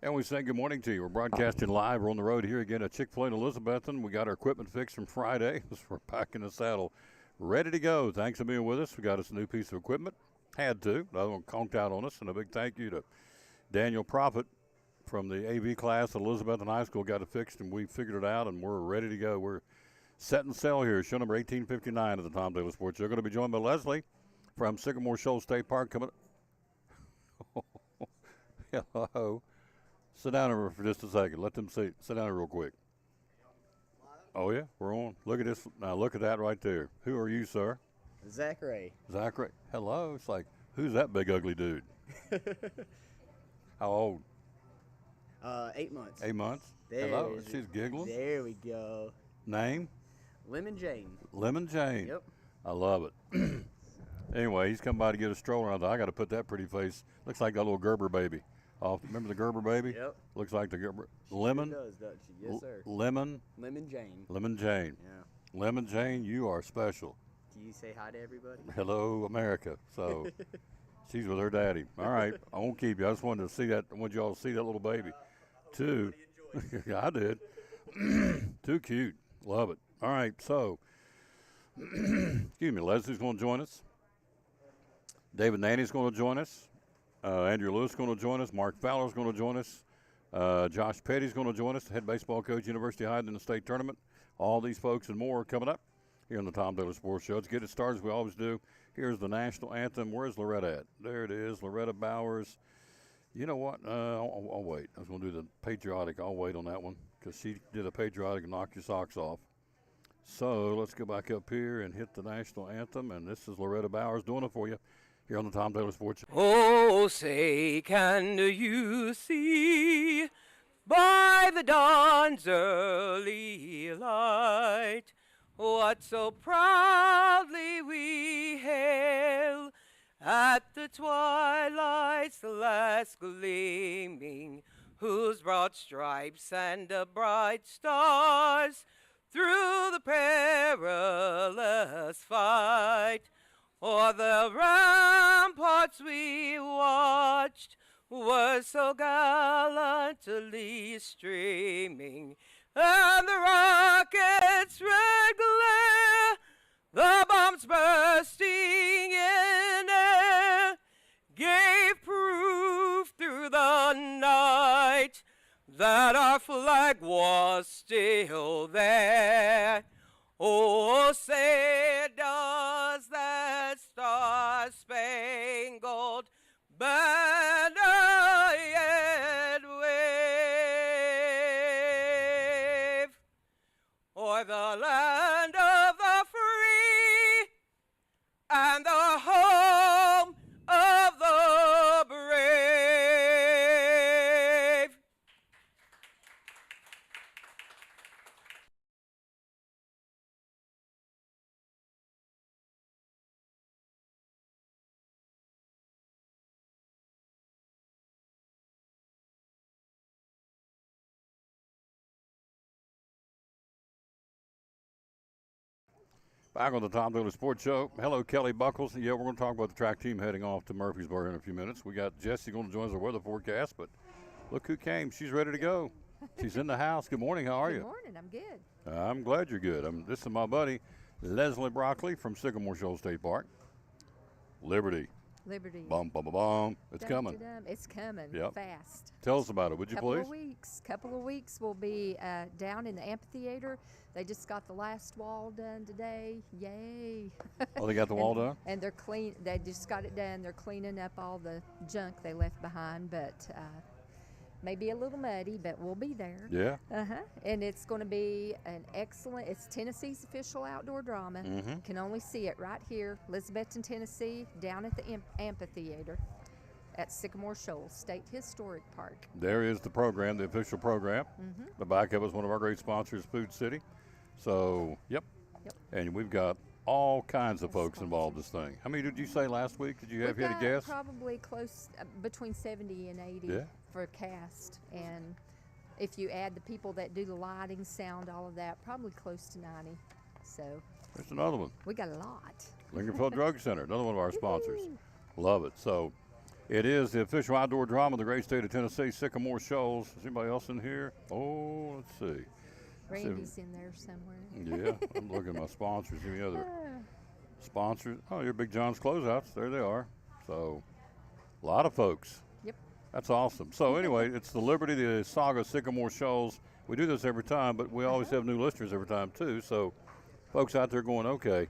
And we say good morning to you. We're broadcasting live. We're on the road here again at Chick-fil-A in Elizabethton. We got our equipment fixed from Friday. We're back in the saddle, ready to go. Thanks for being with us. We got us a new piece of equipment. Had to. The other one conked out on us. And a big thank you to Daniel Prophet from the AV class at Elizabethton High School. Got it fixed, and we figured it out, and we're ready to go. We're set and sail here. Show number 1859 of the Tom Daly Sports Show. Going to be joined by Leslie from Sycamore Shoals State Park. Coming. Hello. Sit down for just a second. Let them see. Sit down real quick. Oh, yeah, we're on. Look at this. Now, look at that right there. Who are you, sir? Zachary. Zachary. Hello. It's like, who's that big, ugly dude? How old? 8 months. 8 months? There Hello. is She's giggling. There we go. Name? Lemon Jane. Lemon Jane. Yep. I love it. Anyway, he's come by to get a stroller. I got to put that pretty face. Looks like that little Gerber baby. Remember the Gerber baby? Yep. Looks like the Gerber. Lemon? She does, doesn't she? Yes, sir. Lemon? Lemon Jane. Lemon Jane. Yeah. Lemon Jane, you are special. Do you say hi to everybody? Hello, America. So she's with her daddy. All right, I won't keep you. I just wanted to see that. I want y'all to see that little baby. Two. Yeah, I did. Too cute. Love it. All right, so excuse me. Leslie's going to join us. David Nanny's going to join us. Andrew Lewis is going to join us. Mark Fowler's going to join us. Josh Petty's going to join us, head baseball coach, University High in the state tournament. All these folks and more are coming up here on the Tom Daly Sports Show. Let's get it started as we always do. Here's the national anthem. Where's Loretta at? There it is, Loretta Bowers. You know what? I'll wait. I was going to do the patriotic. I'll wait on that one because she did a patriotic and knocked your socks off. So let's go back up here and hit the national anthem, and this is Loretta Bowers doing it for you here on the Tom Daly Sports Show. Oh, say, can you see by the dawn's early light what so proudly we hail at the twilight's last gleaming, whose broad stripes and the bright stars through the perilous fight o'er the ramparts we watched were so gallantly streaming, and the rocket's red glare, the bombs bursting in air, gave proof through the night that our flag was still there. Oh, say does that star-spangled banner yet wave o'er the land of the free and the home of the brave? Back on the Tom Daly Sports Show. Hello, Kelly Buckles. Yeah, we're going to talk about the track team heading off to Murfreesboro in a few minutes. We got Jessie going to join us our weather forecast, but look who came. She's ready to go. She's in the house. Good morning. How are you? Good morning. I'm good. I'm glad you're good. This is my buddy, Leslie Broccoli from Sycamore Shoals State Park. Liberty. Liberty. Bum, bum, bum, bum. It's Dum, coming. da-dum. It's coming Yep. fast. Tell us about it, would you please? Couple of weeks. We'll be down in the amphitheater. They just got the last wall done today. Yay! Oh, they got the wall done? And they're clean. They just got it done. They're cleaning up all the junk they left behind, but maybe a little muddy, but we'll be there. Yeah. And it's going to be an excellent. It's Tennessee's official outdoor drama. Mm-hmm. Can only see it right here, Elizabethton, Tennessee, down at the amphitheater at Sycamore Shoals State Historic Park. There is the program, the official program. Mm-hmm. The backup is one of our great sponsors, Food City. So, yep. And we've got all kinds of folks involved in this thing. How many did you say last week? Did you have We've a got guess? Probably close, between 70 and 80 Yeah. for a cast. And if you add the people that do the lighting, sound, all of that, probably close to 90. So There's another one. we got a lot. Lincolnfield Drug Center, another one of our sponsors. Woo-hoo. Love it. So It is the official outdoor drama of the great state of Tennessee, Sycamore Shoals. Is anybody else in here? Oh, let's see. Randy's in there somewhere. Yeah, I'm looking at my sponsors. Any other sponsors? Oh, your Big John's Closeouts. There they are. So, a lot of folks. Yep. That's awesome. So, anyway, it's the Liberty, the Saga, Sycamore Shoals. We do this every time, but we always have new listeners every time, too. So, folks out there going, okay,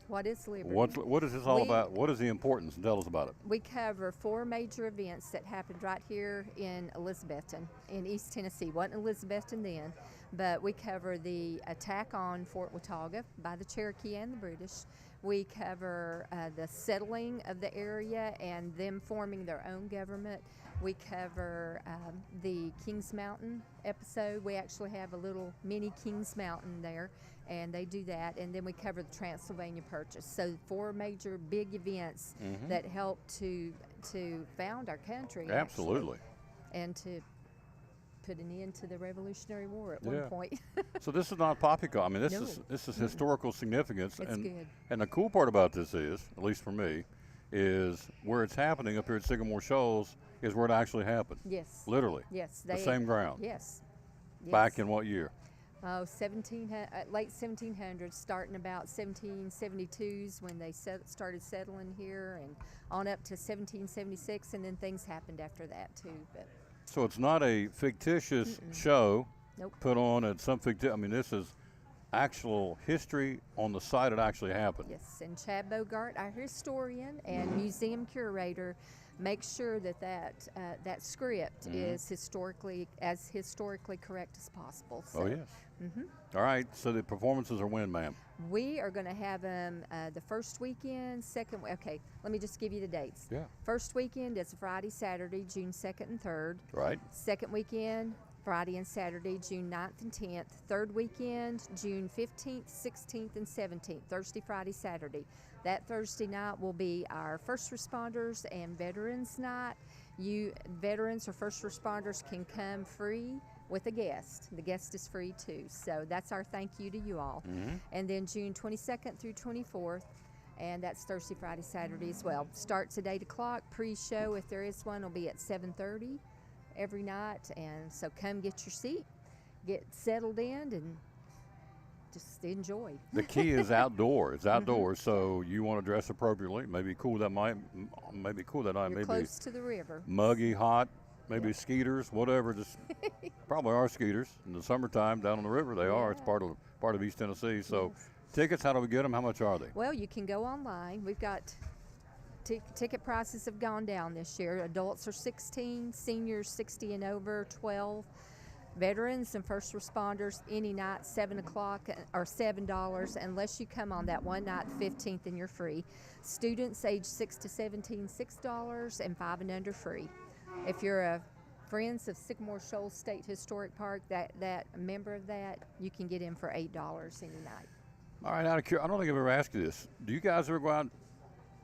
What is Liberty? what is this all about? What is the importance? Tell us about it. We cover 4 major events that happened right here in Elizabethton, in East Tennessee. Wasn't Elizabethton then, but we cover the attack on Fort Watauga by the Cherokee and the British. We cover the settling of the area and them forming their own government. We cover the Kings Mountain episode. We actually have a little mini Kings Mountain there, and they do that. And then we cover the Transylvania Purchase. So 4 major big events that helped to found our country. Absolutely. Actually, and to put an end to the Revolutionary War at one point. So this is not poppycock. I mean, this No. is historical significance. It's good. And the cool part about this is, at least for me, is where it's happening up here at Sycamore Shoals is where it actually happened. Yes. Literally. Yes. The same ground. Yes. Back in what year? Oh, late 1700s, starting about 1772s when they started settling here, and on up to 1776, and then things happened after that too. But So it's not a fictitious show Nope. put on at some fictitious. I mean, this is actual history on the site it actually happened. yes, and Chad Bogart, our historian and museum curator, makes sure that script is historically correct as possible. So Oh, yes. All right, so the performances are when, ma'am? we are going to have them the first weekend, okay, let me just give you the dates. Yeah. First weekend is Friday, Saturday, June 2nd and 3rd. Right. Second weekend, Friday and Saturday, June 9th and 10th. Third weekend, June 15th, 16th, and 17th. Thursday, Friday, Saturday. That Thursday night will be our first responders and veterans night. You veterans or first responders can come free with a guest. The guest is free too. So that's our thank you to you all. And then June 22nd through 24th, and that's Thursday, Friday, Saturday as well. Starts at 8 o'clock. Pre-show, if there is one, will be at 7:30 every night. And so come get your seat, get settled in, and just enjoy. The key is outdoor. It's outdoors, so you want to dress appropriately. Maybe cool that night. Maybe You're close to the river. muggy, hot. Maybe skeeters, whatever. Just probably are skeeters in the summertime down on the river. They are. It's part of East Tennessee. So, tickets. How do we get them? How much are they? Well, you can go online. We've got ticket prices have gone down this year. Adults are 16, seniors 60 and over 12. Veterans and first responders any night 7 o'clock or $7 unless you come on that one night, the 15th, and you're free. Students age 6 to 17, $6, and 5 and under free. If you're a Friends of Sycamore Shoals State Historic Park, that a member of that, you can get in for $8 any night. All right, out of curiosity, I don't think I've ever asked you this. Do you guys ever go out and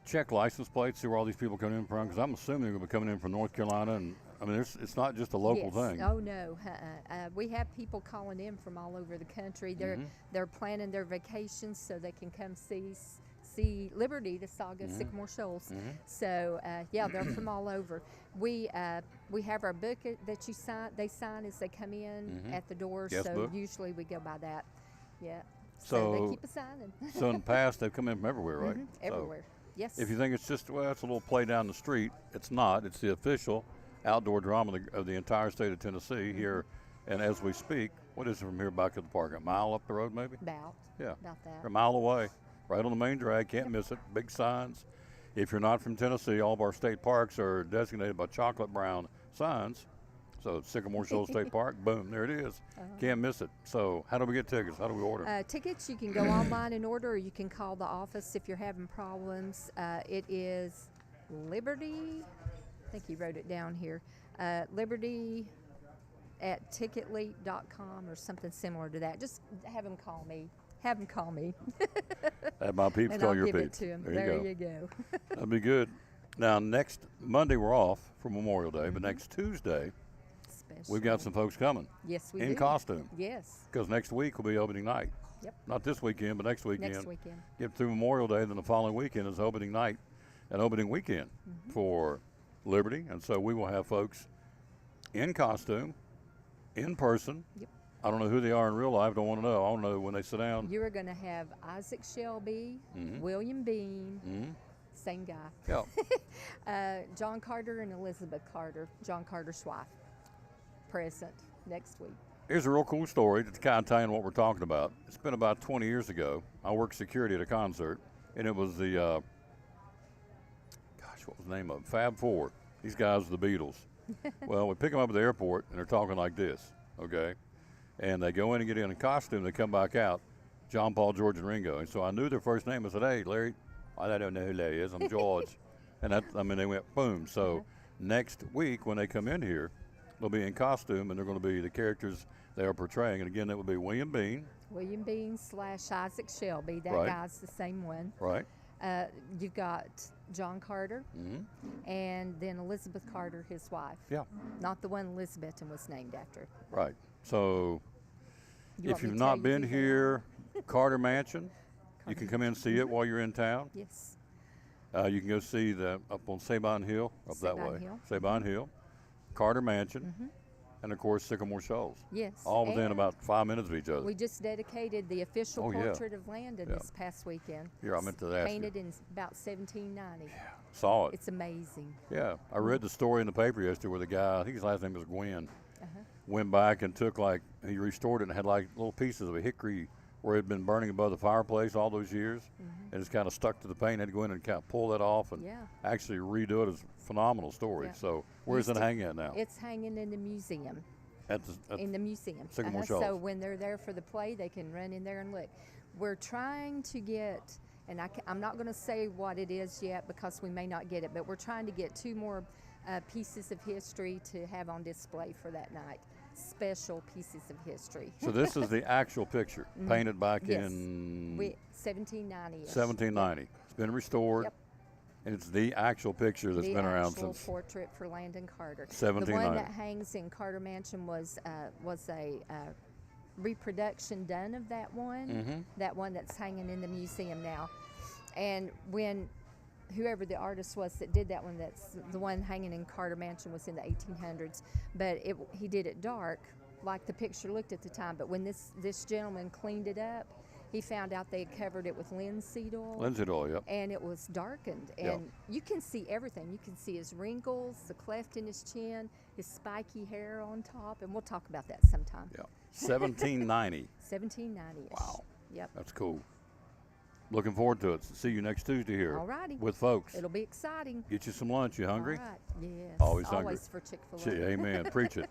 check license plates, see where all these people coming in from? Because I'm assuming they're going to be coming in from North Carolina, and I mean, it's not just a local yes. thing. Oh no, we have people calling in from all over the country. They're planning their vacations so they can come see Liberty, the Saga, Sycamore Shoals. So yeah, they're from all over. We have our book that they sign as they come in at the door. Guest so book? usually we go by that. Yeah. So they keep us signing. So in the past, they've come in from everywhere, right? Everywhere. So Yes. if you think it's just, well, it's a little play down the street, it's not. It's the official outdoor drama of the entire state of Tennessee here. And as we speak, what is it from here back to the park? A mile up the road, maybe? About that. Or a mile away, right on the main drag. Can't miss it. Big signs. If you're not from Tennessee, all of our state parks are designated by chocolate brown signs. So Sycamore Shoals State Park, boom, there it is. Can't miss it. So how do we get tickets? How do we order? Tickets, you can go online and order, or you can call the office if you're having problems. It is Liberty, I think he wrote it down here, Liberty at ticketleap.com or something similar to that. Just have them call me. Have my peeps And call I'll your give peeps. it to him. There you go. That'd be good. Now, next Monday we're off for Memorial Day, but next Tuesday we've got some folks coming Yes, we in do. costume. Yes. Because next week will be opening night. Yep. Not this weekend, but next weekend. Next weekend. Get through Memorial Day, then the following weekend is opening night and opening weekend for Liberty, and so we will have folks in costume, in person. Yep. I don't know who they are in real life. Don't want to know. I want to know when they sit down. You are going to have Isaac Shelby, William Bean, same guy. Yeah. John Carter and Elizabeth Carter, John Carter's wife, present next week. Here's a real cool story to kind of tie in what we're talking about. It's been about 20 years ago. I worked security at a concert, and it was the, what was the name of it? Fab Four. These guys are the Beatles. Well, we pick them up at the airport, and they're talking like this, okay? And they go in and get in a costume. They come back out, John, Paul, George, and Ringo. And so I knew their first name. I said, hey, Larry, I don't know who Larry is. I'm George. And they went boom. So next week when they come in here, they'll be in costume, and they're going to be the characters they are portraying. And again, that would be William Bean. William Bean / Isaac Shelby. That Right. guy's the same one. Right. You've got John Carter, and then Elizabeth Carter, his wife. Yeah. Not the one Elizabethan was named after. Right. So You if want me you've to tell not you been who they here, Carter Mansion, you can come in and see it while you're in town. Yes. You can go see up on Sabine Hill, up that Sabine way. Hill. Sabine Hill, Carter Mansion, and of course Sycamore Shoals. Yes. All within And about 5 minutes of each other. we just dedicated the official Oh, yeah. portrait of Landon Yeah. this past weekend. Here, I meant to ask you. Painted in about 1790. Saw it. It's amazing. Yeah, I read the story in the paper yesterday where the guy, I think his last name was Gwynn, Uh-huh. went back and took he restored it and had like little pieces of a hickory where it had been burning above the fireplace all those years, and it's kind of stuck to the paint. Had to go in and kind of pull that off and Yeah. actually redo it. It's a phenomenal story. Yeah. So where's Used it to- hanging at now? It's hanging in the museum. At In the museum. Sycamore So Shoals. when they're there for the play, they can run in there and look. We're trying to get, and I'm not going to say what it is yet because we may not get it, but we're trying to get 2 more pieces of history to have on display for that night. Special pieces of history. So this is the actual picture painted back Yes. in 1790. 1790. It's been restored, Yep. and it's the actual picture that's The been around actual since portrait for Landon Carter. The 1790. one that hangs in Carter Mansion was a reproduction done of that one. That one that's hanging in the museum now. And when whoever the artist was that did that one, that's the one hanging in Carter Mansion, was in the 1800s. But he did it dark, like the picture looked at the time. But when this gentleman cleaned it up, he found out they had covered it with linseed oil. Linseed oil, yep. And it was darkened, Yeah. and you can see everything. You can see his wrinkles, the cleft in his chin, his spiky hair on top, and we'll talk about that sometime. Yeah. 1790. 1790-ish. Wow. Yep. That's cool. Looking forward to it. See you next Tuesday here. All righty. With folks. It'll be exciting. Get you some lunch. You hungry? All right. Yes. Always hungry. Always for Chick-fil-A. Gee, amen. Preach it.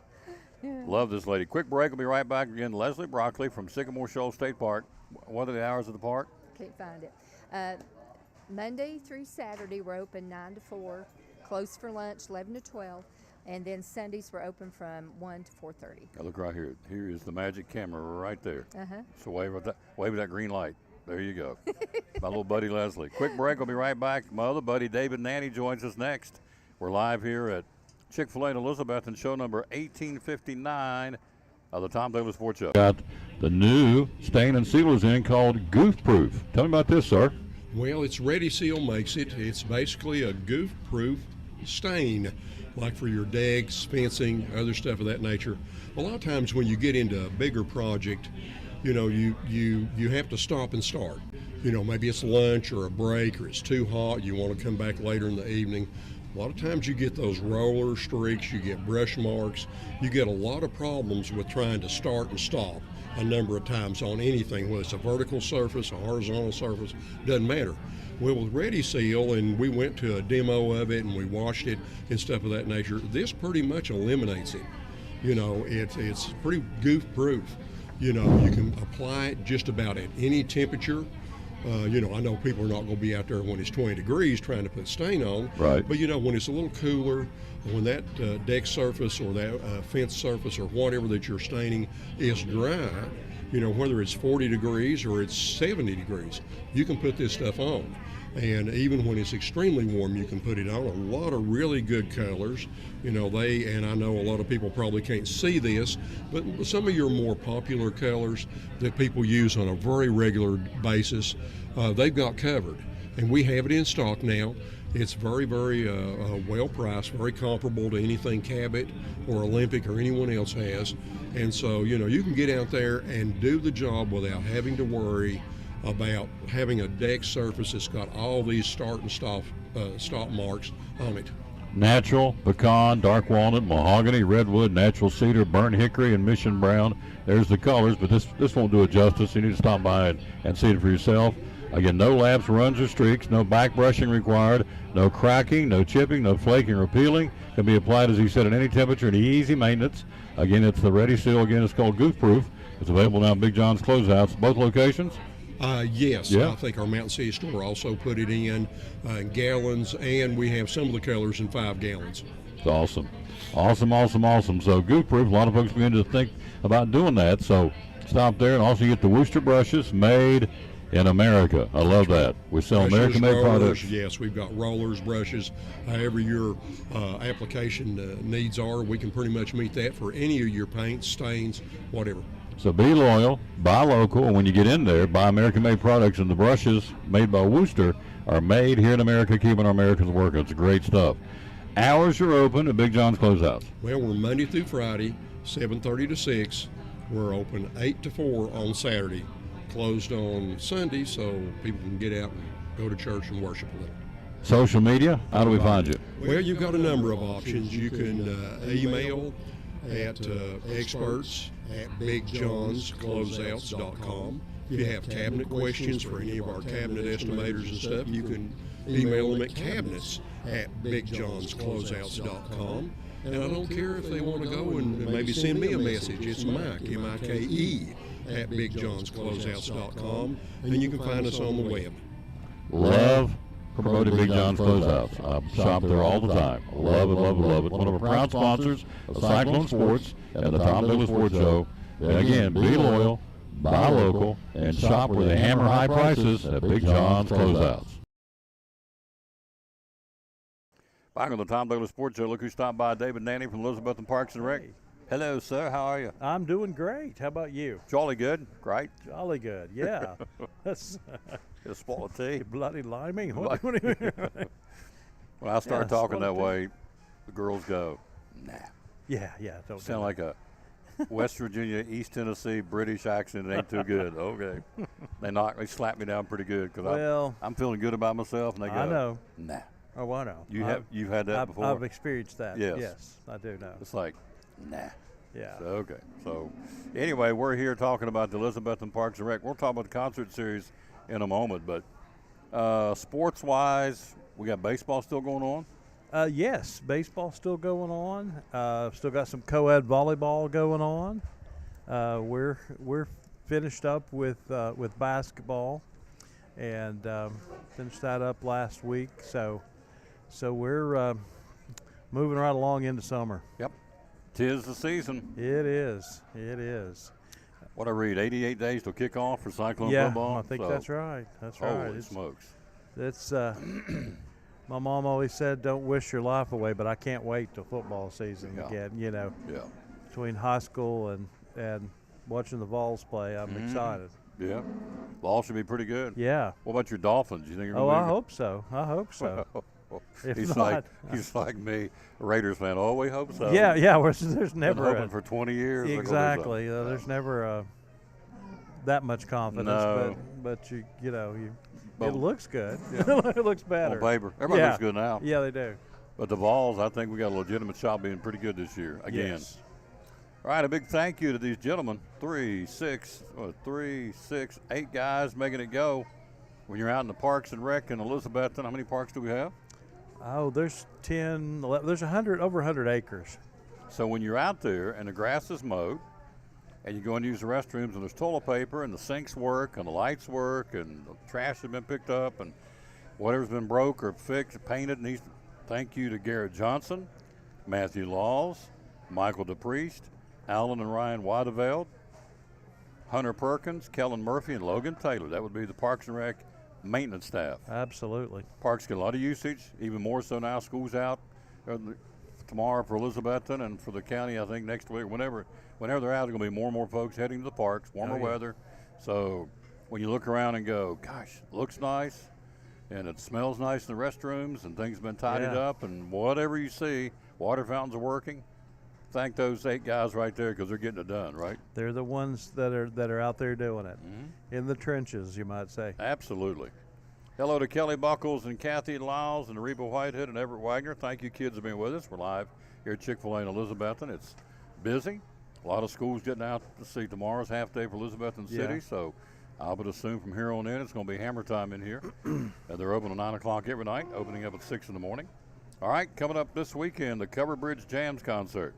Love this lady. Quick break. We'll be right back again. Leslie Broccoli from Sycamore Shoals State Park. What are the hours of the park? Can't find it. Monday through Saturday, we're open 9 to 4, closed for lunch 11 to 12, and then Sundays we're open from 1 to 4:30. Now look right here. Here is the magic camera right there. Uh-huh. So wave at that green light. There you go. My little buddy Leslie. Quick break. We'll be right back. My other buddy David Nanny joins us next. We're live here at Chick-fil-A in Elizabeth and show number 1859 of the Tom Davis Sports Show. Got the new stain and sealers in called Goof Proof. Tell me about this, sir. Well, it's Ready Seal makes it. It's basically a goof-proof stain, like for your decks, fencing, other stuff of that nature. A lot of times when you get into a bigger project, you know, you have to stop and start. You know, maybe it's lunch or a break or it's too hot, you want to come back later in the evening. A lot of times you get those roller streaks, you get brush marks, you get a lot of problems with trying to start and stop a number of times on anything, whether it's a vertical surface, a horizontal surface, doesn't matter. Well, with Ready Seal, and we went to a demo of it and we washed it and stuff of that nature, this pretty much eliminates it. You know, it's pretty goof proof. You know, you can apply it just about at any temperature. You know, I know people are not going to be out there when it's 20 degrees trying to put stain on. Right. But, you know, when it's a little cooler, when that deck surface or that fence surface or whatever that you're staining is dry, you know, whether it's 40 degrees or it's 70 degrees, you can put this stuff on. And even when it's extremely warm, you can put it on. A lot of really good colors. You know, and I know a lot of people probably can't see this, but some of your more popular colors that people use on a very regular basis, they've got covered. And we have it in stock now. It's very, very well priced, very comparable to anything Cabot or Olympic or anyone else has. And so, you can get out there and do the job without having to worry about having a deck surface that's got all these start and stop marks on it. Natural, pecan, dark walnut, mahogany, redwood, natural cedar, burnt hickory, and mission brown. There's the colors, but this won't do it justice. You need to stop by and see it for yourself. Again, no laps, runs, or streaks, no back brushing required, no cracking, no chipping, no flaking or peeling. Can be applied, as he said, at any temperature and easy maintenance. Again, it's the Ready Seal. Again, it's called Goof Proof. It's available now at Big John's Closeouts, both locations. Yes, yeah. I think our Mountain City store also put it in gallons, and we have some of the colors in 5 gallons. It's awesome. Awesome. So Goof Proof, a lot of folks begin to think about doing that. So stop there and also get the Worcester brushes made in America. I love that. We sell American-made products. Yes, we've got rollers, brushes, however your application needs are. We can pretty much meet that for any of your paints, stains, whatever. So be loyal, buy local, and when you get in there, buy American-made products. And the brushes made by Worcester are made here in America, keeping our Americans working. It's great stuff. Hours are open at Big John's Closeouts. Well, we're Monday through Friday, 7:30 to 6. We're open 8 to 4 on Saturday. Closed on Sunday, so people can get out and go to church and worship a little. Social media, how do we find you? Well, you've got a number of options. You can email at experts@bigjohnscloseouts.com. If you have cabinet questions for any of our cabinet estimators and stuff, you can email them at cabinets@bigjohnscloseouts.com. And I don't care if they want to go and maybe send me a message. It's Mike, M-I-K-E, at bigjohnscloseouts.com, and you can find us on the web. Love promoting Big John's Closeouts. I shop there all the time. Love it. One of our proud sponsors of Cyclone Sports and the Tom Douglas Sports Show. Again, be loyal, buy local, and shop where they hammer high prices at Big John's Closeouts. Back on the Tom Douglas Sports Show, look who stopped by, David Nanny from Elizabeth and Parks and Rec. Hello, sir. How are you? I'm doing great. How about you? Jolly good. Great. Jolly good. Yeah. That's Just spoil of tea. bloody liming. What do you mean? When I start Yeah, talking spoil that of way, the girls go, nah. Yeah. Don't Sound do like a West Virginia, East Tennessee, British accent. It ain't too good. Okay. They slap me down pretty good because I'm feeling good about myself, and they go, I know. nah. Oh, I know. You've had that before? I've experienced that. Yes. Yes, I do know. It's like, nah. Yeah. So, okay. So, anyway, we're here talking about the Elizabeth and Parks and Rec. We'll talk about the concert series in a moment, but sports-wise, we got baseball still going on? Yes, baseball still going on. Still got some co-ed volleyball going on. We're finished up with basketball, and finished that up last week. So we're moving right along into summer. Yep. 'Tis the season. It is. What I read, 88 days till kickoff for Cyclone Yeah, football. I think that's right. That's right. Holy smokes. It's my mom always said, "Don't wish your life away," but I can't wait till football season again. Yeah. Between high school and watching the Vols play, I'm excited. Yeah. Ball should be pretty good. Yeah. What about your Dolphins? You think you're Oh, gonna I be hope so. If he's not, like me, a Raiders fan. Oh, we hope so. Yeah. There's Been never hoping for 20 years. exactly. There's never that much confidence, No. but it But- looks good. Yeah. It looks better. On paper, everybody looks good now. Yeah, they do. But the Vols, I think we got a legitimate shot being pretty good this year again. Yes. All right, a big thank you to these gentlemen. 8 guys making it go. When you're out in the Parks and Rec in Elizabethton, how many parks do we have? Oh, there's 10, 11, there's over 100 acres. So when you're out there and the grass is mowed, and you go and use the restrooms, and there's toilet paper, and the sinks work, and the lights work, and the trash has been picked up, and whatever's been broke or fixed, painted, needs. Thank you to Garrett Johnson, Matthew Laws, Michael DePriest, Alan and Ryan Wadeveld, Hunter Perkins, Kellen Murphy, and Logan Taylor. That would be the Parks and Rec maintenance staff. Absolutely. Parks get a lot of usage, even more so now. School's out tomorrow for Elizabethton and for the county, I think, next week. Whenever they're out, there's going to be more and more folks heading to the parks, warmer weather. So when you look around and go, gosh, looks nice, and it smells nice in the restrooms, and things have been tidied Yeah. up, and whatever you see, water fountains are working. Thank those 8 guys right there because they're getting it done, right? They're the ones that are out there doing it, in the trenches, you might say. Absolutely. Hello to Kelly Buckles and Kathy Lyles and Reba Whitehead and Everett Wagner. Thank you, kids, for being with us. We're live here at Chick-fil-A in Elizabethton. It's busy. A lot of schools getting out to see tomorrow's half day for Elizabethton City, Yeah. so I would assume from here on in it's going to be hammer time in here. They're open at 9 o'clock every night, opening up at 6 in the morning. All right, coming up this weekend, the Cover Bridge Jams concert.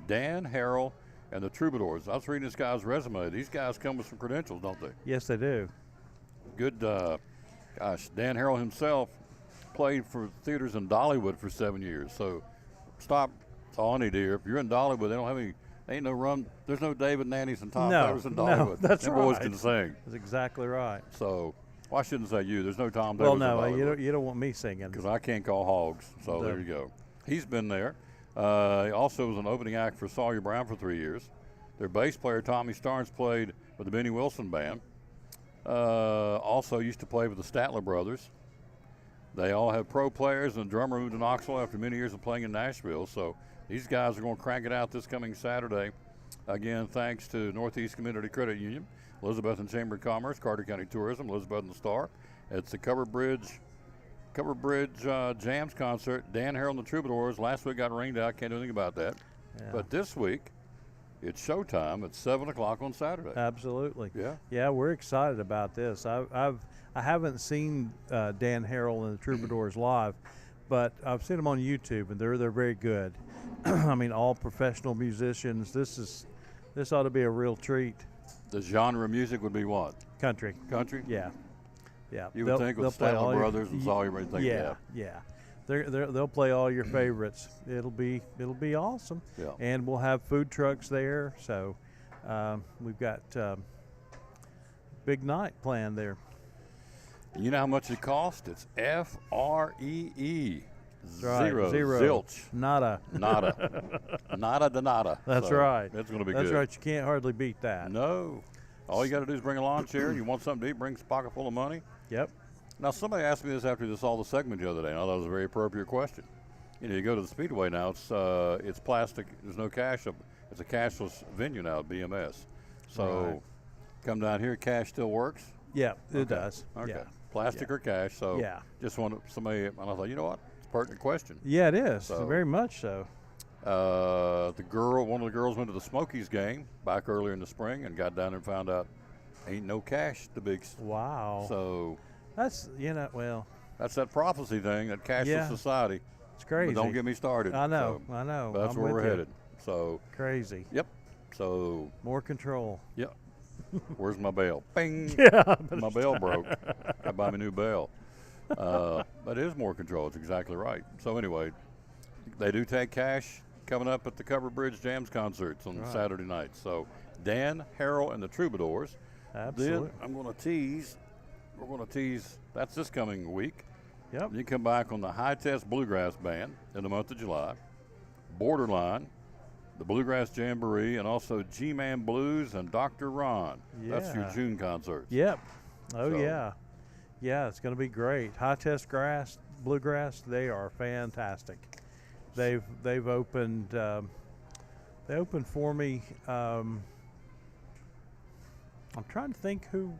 Dan Harrell and the Troubadours. I was reading this guy's resume. These guys come with some credentials, don't they? Yes, they do. Good, Dan Harrell himself played for theaters in Dollywood for 7 years. So stop. That's all I need to hear. If you're in Dollywood, they don't have any, ain't no run. There's no David Nannies and Tom Davis in Dollywood. that's Them boys right. can sing. That's exactly right. So, well, I shouldn't say you. There's no Tom Well, Davis no, in Dollywood. you don't want me singing. Because I can't call hogs. So No. there you go. He's been there. He also was an opening act for Sawyer Brown for 3 years. Their bass player, Tommy Starnes, played with the Benny Wilson Band. Also used to play with the Statler Brothers. They all have pro players, and the drummer moved to Knoxville after many years of playing in Nashville. So these guys are going to crank it out this coming Saturday. Again, thanks to Northeast Community Credit Union, Elizabethton Chamber of Commerce, Carter County Tourism, Elizabethton Star. It's the Cover Bridge Jams concert. Dan Harrell and the Troubadours last week got rained out. Can't do anything about that. Yeah. But this week, it's showtime at 7 o'clock on Saturday. Absolutely. Yeah. Yeah, we're excited about this. I haven't seen Dan Harrell and the Troubadours live, but I've seen them on YouTube, and they're very good. I mean, all professional musicians. This ought to be a real treat. The genre of music would be what? Country. Country? Yeah. Yeah. You would think with play all Statler your- Brothers and Sawyer Brothers. Yeah. They'll play all your favorites. It'll be awesome. Yeah. And we'll have food trucks there. So we've got big night planned there. You know how much it costs? It's FREE. That's right. Zero. Zilch. Nada. Nada. Nada de nada. That's So right. It's going to be That's good. right. You can't hardly beat that. No. All you got to do is bring a lawn chair. You want something to eat, bring a pocket full of money. Yep. Now, somebody asked me this after this all the segment the other day, and I thought it was a very appropriate question. You know, you go to the Speedway now, it's plastic. There's no cash. It's a cashless venue now at BMS. So Right. come down here, cash still works? Yeah, it Okay. does. Okay. Yeah. Plastic Yeah. or cash. So Yeah. just wanted somebody, and I thought, you know what? It's a pertinent question. Yeah, it is. So- Very much so. One of the girls went to the Smokies game back earlier in the spring and got down there and found out ain't no cash the big. Wow. So That's well, that's that prophecy thing, that cashless Yeah. society. it's crazy. But don't get me started. I know. So I know. that's I'm where we're with you. headed. So Crazy. yep. So More control. yep. Where's my bell? Bing. Yeah. My bell broke. Got to buy me a new bell. But it is more control. It's exactly right. So anyway, they do take cash coming up at the Cover Bridge Jams concerts on Right. Saturday night. So Dan Harrell and the Troubadours. Absolutely. Then I'm going to tease. We're going to tease. That's this coming week. Yep. You come back on the Ttss Bluegrass Band in the month of July. Borderline, the Bluegrass Jamboree, and also G-Man Blues and Dr. Ron. That's your Yeah. June concerts. Yep. Oh So- yeah. Yeah, it's going to be great. Bluegrass, they are fantastic. They've opened. They opened for me. I'm trying to think who.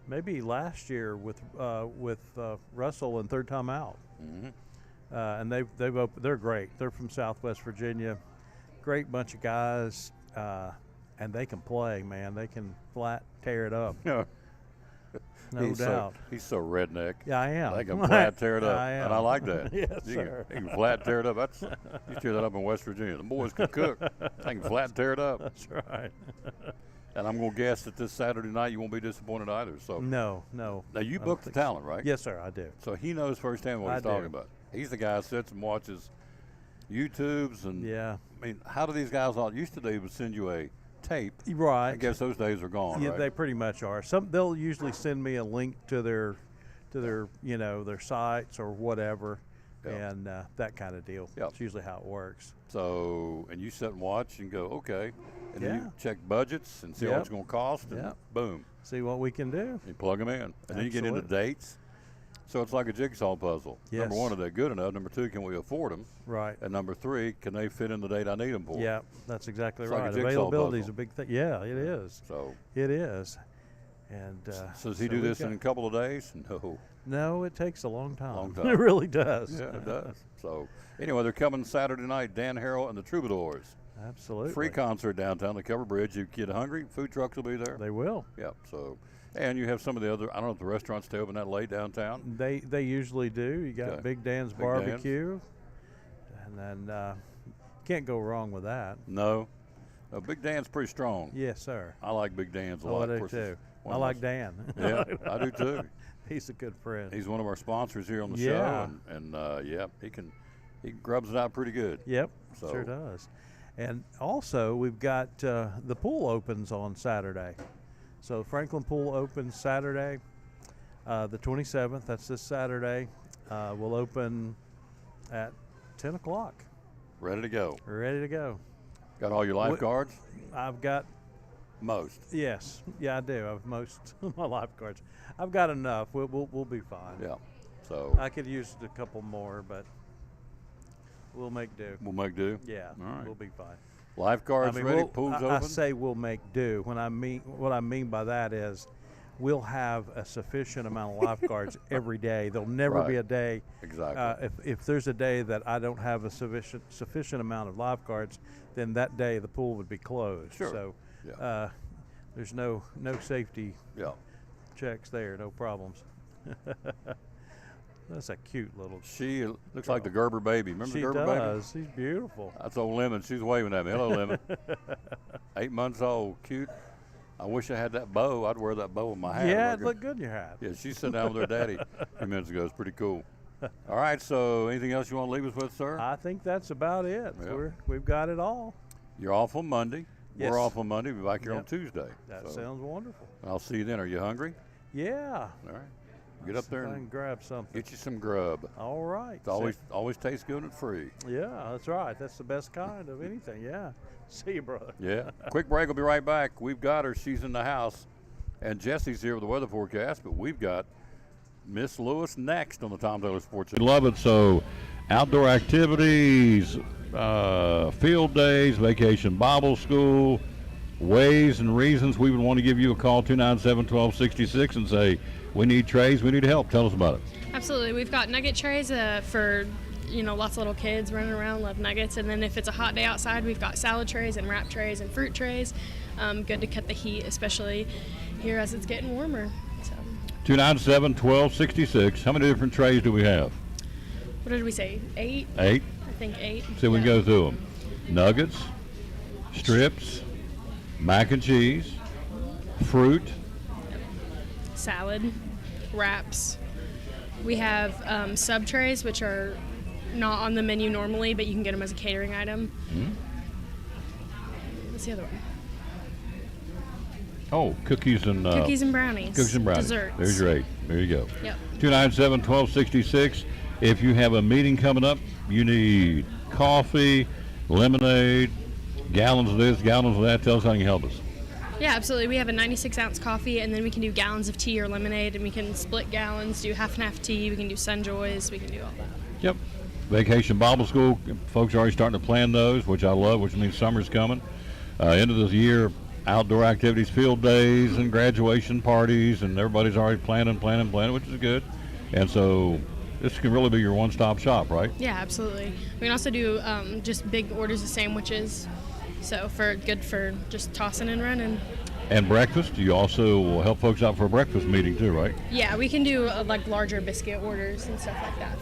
Maybe last year with Russell and Third Time Out. Mhm. And they've opened. They're great. They're from Southwest Virginia. Great bunch of guys, and they can play. Man, they can flat tear it up. No He's doubt. he's so redneck. Yeah, I am. They can flat tear it up, I am. and I like that. Yes, you sir. can flat tear it up. That's you tear that up in West Virginia. The boys can cook. They can flat tear it up. That's right. And I'm going to guess that this Saturday night you won't be disappointed either. So No. now you I don't booked the think so. talent, right? Yes, sir. I do. So he knows firsthand what I he's talking do. about. He's the guy that sits and watches YouTubes and Yeah. I mean, how do these guys all used to? They would send you a tape. Right. I guess those days are gone, Yeah, right? they pretty much are. They'll usually send me a link to their their sites or whatever, Yeah. and that kind of deal. Yep. That's usually how it works. So, and you sit and watch and go, okay, and then Yeah. you check budgets and see what Yep. it's going to cost, and Yep. boom, See what we can do. you plug them in. And then you get into Absolutely. dates. So it's like a jigsaw puzzle. Number Yes. one, are they good enough? Number two, can we afford them? Right. And number three, can they fit in the date I need them for? Yeah, that's exactly It's like a right. jigsaw Availability is puzzle. a big thing. Yeah, it is. So, It is. And so does he do we've this got- in a couple of days? No. No, it takes a long time. Long time. It really does. Yeah, it does. So, anyway, they're coming Saturday night, Dan Harrell and the Troubadours. Absolutely. Free concert downtown, the Cover Bridge. You get hungry, food trucks will be there. They will. Yeah, so, and you have some of the other, I don't know if the restaurants stay open that late downtown. They usually do. You got Okay. Big Dan's Big Dan's. Barbecue, and then can't go wrong with that. No. No, Big Dan's pretty strong. Yes, sir. I like Big Dan's a Oh, lot. I Of do course, it's too. one I of like my- Dan. Yeah, I do too. He's a good friend. He's one of our sponsors here on the Yeah. show, and yeah, he grubs it out pretty good. Yep, So- sure does. And also, we've got the pool opens on Saturday. So Franklin Pool opens Saturday, the 27th. That's this Saturday. We'll open at 10 o'clock. Ready to go. We're ready to go. Got all your lifeguards? I've got, Most. yes, yeah, I do. I've most of my lifeguards. I've got enough. We'll be fine. Yeah. So I could use a couple more, but we'll make do. we'll make do. Yeah, All right. we'll be fine. Lifeguards ready, we'll- pools I open. say we'll make do. What I mean by that is, we'll have a sufficient amount of lifeguards every day. There'll never be Right. a day. Exactly. If there's a day that I don't have a sufficient amount of lifeguards, then that day the pool would be closed. Sure. So, Yeah. there's no safety Yeah. checks there. No problems. That's a cute little. She looks like the Gerber baby. Remember She the Gerber baby? does. She's beautiful. That's old Lemon. She's waving at me. Hello, Lemon. 8 months old. Cute. I wish I had that bow. I'd wear that bow in my hat. Yeah, Look it looked good in your hat. Yeah, she's sitting down with her daddy a few minutes ago. It's pretty cool. All right, so anything else you want to leave us with, sir? I think that's about it. Yeah. We've got it all. You're off on Monday. Yes. We're off on Monday. We'll be back here on Yep. Tuesday. That So, sounds wonderful. I'll see you then. Are you hungry? Yeah. All right. Get up there I can and grab something. get you some grub. All right. It's always tastes good and free. Yeah, that's right. That's the best kind of anything. Yeah. See you, brother. Yeah. Quick break. We'll be right back. We've got her. She's in the house. And Jesse's here with the weather forecast, but we've got Miss Lewis next on the Tom Taylor Sports. We love it. So, outdoor activities, field days, vacation Bible school, ways and reasons we would want to give you a call, 297-1266, and say, we need trays, we need help. Tell us about it. Absolutely. We've got nugget trays for, lots of little kids running around, love nuggets. And then if it's a hot day outside, we've got salad trays and wrap trays and fruit trays. Good to cut the heat, especially here as it's getting warmer. So, 297-1266. How many different trays do we have? what did we say? 8? 8. I think 8. So we Yeah. go through them. Nuggets, strips, mac and cheese, fruit. Salad, wraps. We have sub trays, which are not on the menu normally, but you can get them as a catering item. What's the other one? Oh, cookies and Cookies and brownies. cookies and brownies. Desserts. There's your 8. There you go. Yep. 297-1266. If you have a meeting coming up, you need coffee, lemonade, gallons of this, gallons of that. Tell us how you can help us. Yeah, absolutely. We have a 96-ounce coffee, and then we can do gallons of tea or lemonade, and we can split gallons, do half and half tea. We can do Sunjoys. We can do all that. Yep. Vacation Bible School. Folks are already starting to plan those, which I love, which means summer's coming. End of the year, outdoor activities, field days, and graduation parties, and everybody's already planning, which is good. And so this can really be your one-stop shop, right? Yeah, absolutely. We can also do just big orders of sandwiches, so good for just tossing and running. And breakfast. You also will help folks out for a breakfast meeting too, right? Yeah, we can do like larger biscuit orders and stuff like that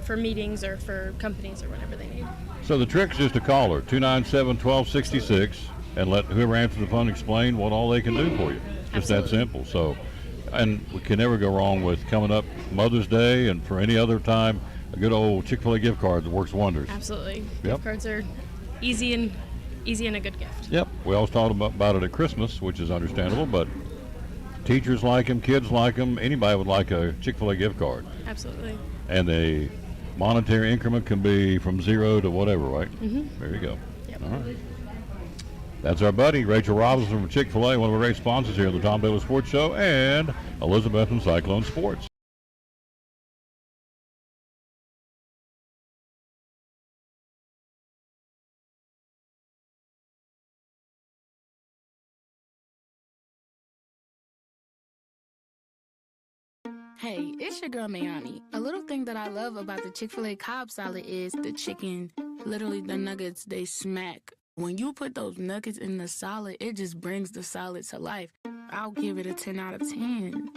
for meetings or for companies or whatever they need. So the trick's just to call her, 297-1266, and let whoever answers the phone explain what all they can do for you. Just that Absolutely. simple. So, and we can never go wrong with coming up Mother's Day and for any other time, a good old Chick-fil-A gift card that works wonders. Absolutely. Yep. Gift cards are easy and a good gift. Yep. We always talk about it at Christmas, which is understandable, but teachers like them, kids like them, anybody would like a Chick-fil-A gift card. Absolutely. And the monetary increment can be from 0 to whatever, right? Mhm. There you go. Yep. All right. That's our buddy, Rachel Robinson from Chick-fil-A, one of our great sponsors here at the Tom Bailey Sports Show, and Elizabeth from Cyclone Sports. Hey, it's your girl Mayani. A little thing that I love about the Chick-fil-A Cobb salad is the chicken. Literally, the nuggets, they smack. When you put those nuggets in the salad, it just brings the salad to life. I'll give it a 10 out of 10.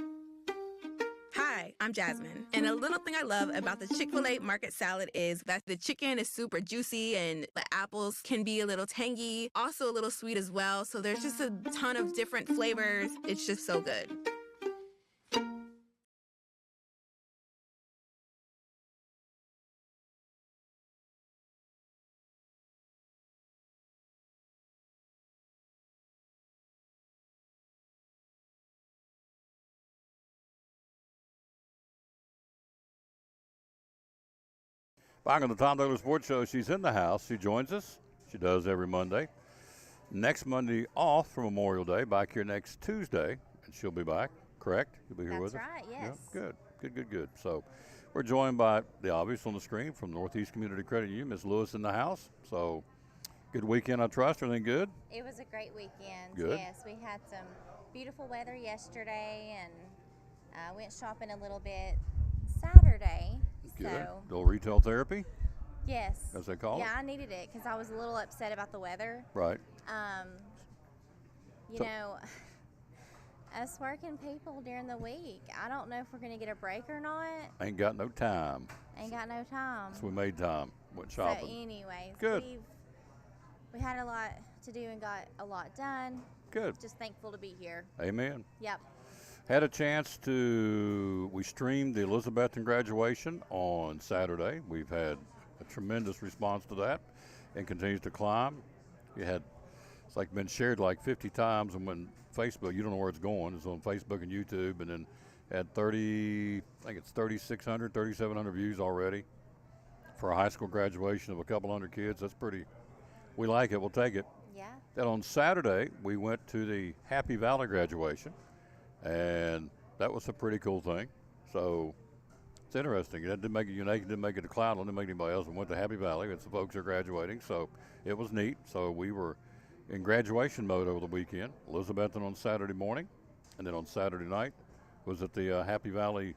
Hi, I'm Jasmine. And a little thing I love about the Chick-fil-A market salad is that the chicken is super juicy and the apples can be a little tangy, also a little sweet as well. So there's just a ton of different flavors. It's just so good. Back on the Tom Bailey Sports Show, she's in the house. She joins us. She does every Monday. Next Monday off for Memorial Day. Back here next Tuesday, and she'll be back. Correct? You'll be here with us. That's right. Yes. Yeah, good. So we're joined by the obvious on the screen from Northeast Community Credit Union, Ms. Lewis in the house. So good weekend, I trust. Everything good? It was a great weekend. Good. Yes, we had some beautiful weather yesterday and went shopping a little bit Saturday. Good. So, Little retail therapy, yes. as they call it. Yeah, I needed it because I was a little upset about the weather. Right. You So- know, us working people during the week, I don't know if we're going to get a break or not. Ain't got no time. Ain't got no time. So we made time. Went So shopping. anyways, Good. we had a lot to do and got a lot done. Good. Just thankful to be here. Amen. Yep. Had a chance we streamed the Elizabethan graduation on Saturday. We've had a tremendous response to that and continues to climb. It's like been shared like 50 times, and when Facebook, you don't know where it's going. It's on Facebook and YouTube, and then had 3,600, 3,700 views already for a high school graduation of a couple hundred kids. That's pretty, we like it, we'll take it. Yeah. Then on Saturday, we went to the Happy Valley graduation. And that was a pretty cool thing. So it's interesting. It didn't make it unique. It didn't make it a cloud. It didn't make anybody else. We went to Happy Valley. It's the folks who are graduating. So it was neat. So we were in graduation mode over the weekend. Elizabethan on Saturday morning. And then on Saturday night was at the Happy Valley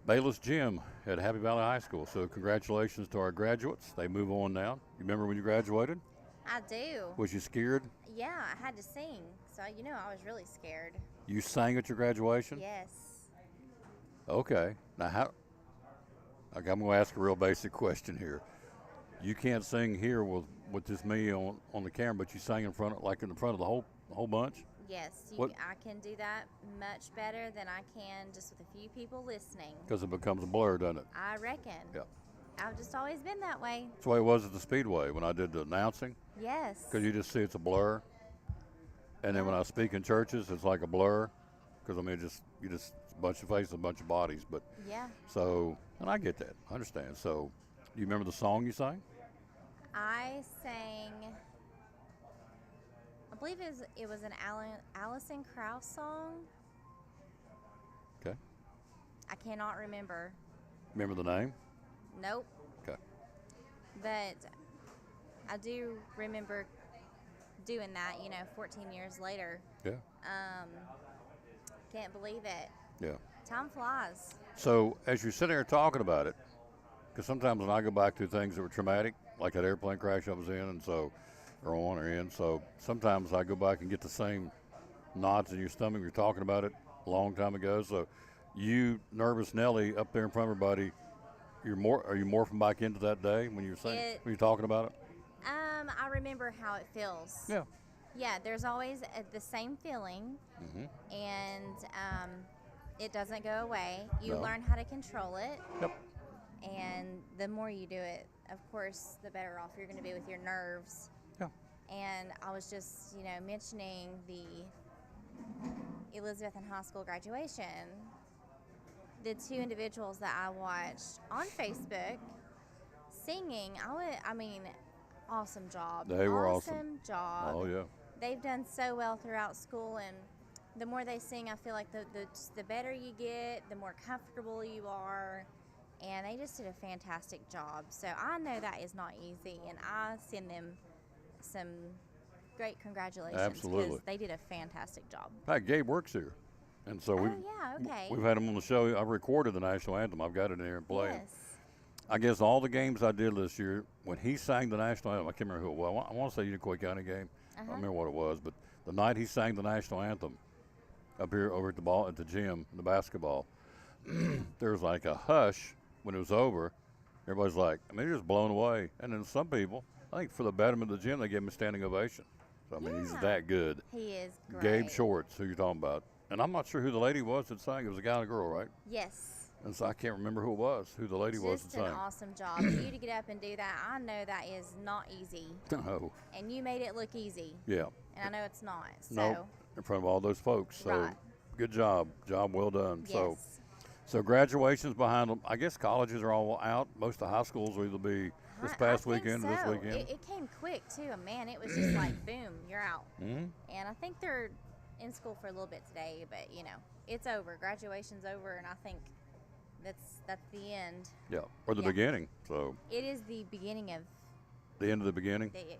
Bayless Gym at Happy Valley High School. So congratulations to our graduates. They move on now. You remember when you graduated? I do. Was you scared? Yeah, I had to sing. So, I was really scared. You sang at your graduation? Yes. Okay. Now, I'm going to ask a real basic question here. You can't sing here with just me on the camera, but you sang in front of the whole bunch? Yes, I can do that much better than I can just with a few people listening. Because it becomes a blur, doesn't it? I reckon. Yeah. I've just always been that way. That's the way it was at the Speedway when I did the announcing. Yes. Because you just see it's a blur. And then when I speak in churches, it's like a blur. Because, you just a bunch of faces, a bunch of bodies. But yeah. So, and I get that. I understand. So, do you remember the song you sang? I sang, I believe it was an Alison Krauss song. Okay. I cannot remember. Remember the name? Nope. Okay. But I do remember doing that, 14 years later. Yeah. Can't believe it. Yeah. Time flies. So as you're sitting here talking about it, because sometimes when I go back to things that were traumatic, like that airplane crash I was in, and so, so sometimes I go back and get the same knots in your stomach. You're talking about it a long time ago. So you, nervous Nelly, up there in front of everybody, are you morphing back into that day when you're saying, when you're talking about it? I remember how it feels. Yeah. Yeah, there's always the same feeling, and it doesn't go away. You learn how to control it. Yep. And the more you do it, of course, the better off you're going to be with your nerves. Yeah. And I was just, mentioning the Elizabethan High School graduation. The two individuals that I watched on Facebook singing, awesome job. They were awesome. Job. Oh, yeah. They've done so well throughout school, and the more they sing, I feel like the better you get, the more comfortable you are, and they just did a fantastic job. So I know that is not easy, and I send them some great congratulations. Absolutely. Because they did a fantastic job. In fact, Gabe works here. And so we've had him on the show. I've recorded the national anthem. I've got it in here and playing. Yes. I guess all the games I did this year, when he sang the national anthem, I can't remember who it was. I want to say Unicoi County game. I don't remember what it was, but the night he sang the national anthem up here over at the gym, the basketball, there was like a hush when it was over. Everybody's like, I mean, they're just blown away. And then some people, I think for the betterment of the gym, they gave him a standing ovation. So, I mean, he's that good. He is great. Gabe Shorts, who you're talking about. And I'm not sure who the lady was that sang. It was a guy and a girl, right? Yes. And so I can't remember who it was, who the lady was that Just an sang. awesome job. For you to get up and do that, I know that is not easy. No. And you made it look easy. Yeah. And I know it's not. So. No, in front of all those folks. So Right. good job. Job well done. Yes. So graduation's behind them. I guess colleges are all out. Most of the high schools will either be this past I think weekend or this so. weekend. It came quick, too. Man, it was just like, boom, you're out. Mm-hmm. And I think they're in school for a little bit today, but, it's over. Graduation's over, and I think that's the end. Yeah, or the beginning. So It is the beginning of the end of the beginning. the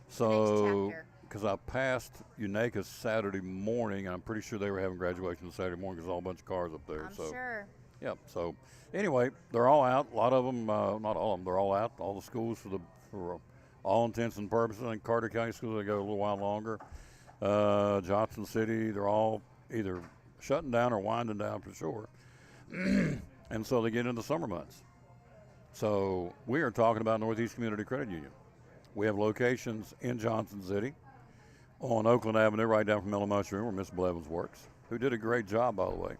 So, next chapter. because I passed Unaka Saturday morning, and I'm pretty sure they were having graduation Saturday morning because there's a whole bunch of cars up there. I'm so, sure. Yep. So, anyway, they're all out. A lot of them, not all of them, they're all out. All the schools for all intents and purposes. I think Carter County schools, they go a little while longer. Johnson City, they're all either shutting down or winding down for sure. And so they get into the summer months. So we are talking about Northeast Community Credit Union. We have locations in Johnson City, on Oakland Avenue, right down from Mellow Mushroom, where Miss Blevins works, who did a great job, by the way.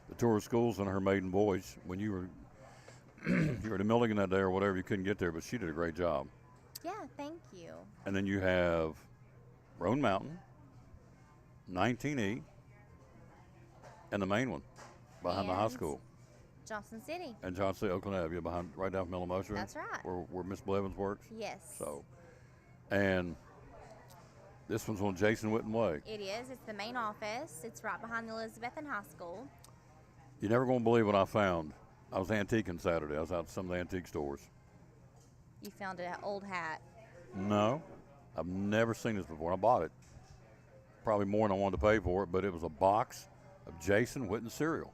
The tour of schools and her maiden voyage, when you were you were at Milligan that day or whatever, you couldn't get there, but she did a great job. Yeah, thank you. And then you have Roan Mountain, 19E, and the main one behind the high And school. Johnson City. And Johnson City, Oakland Avenue, behind, right down from Mellow Mushroom. That's right. Where Miss Blevins works. Yes. So, and this one's on Jason Witten Way. It is. It's the main office. It's right behind the Elizabethan High School. You're never going to believe what I found. I was antiquing Saturday. I was out at some of the antique stores. You found an old hat. No, I've never seen this before. I bought it. Probably more than I wanted to pay for it, but it was a box of Jason Witten cereal.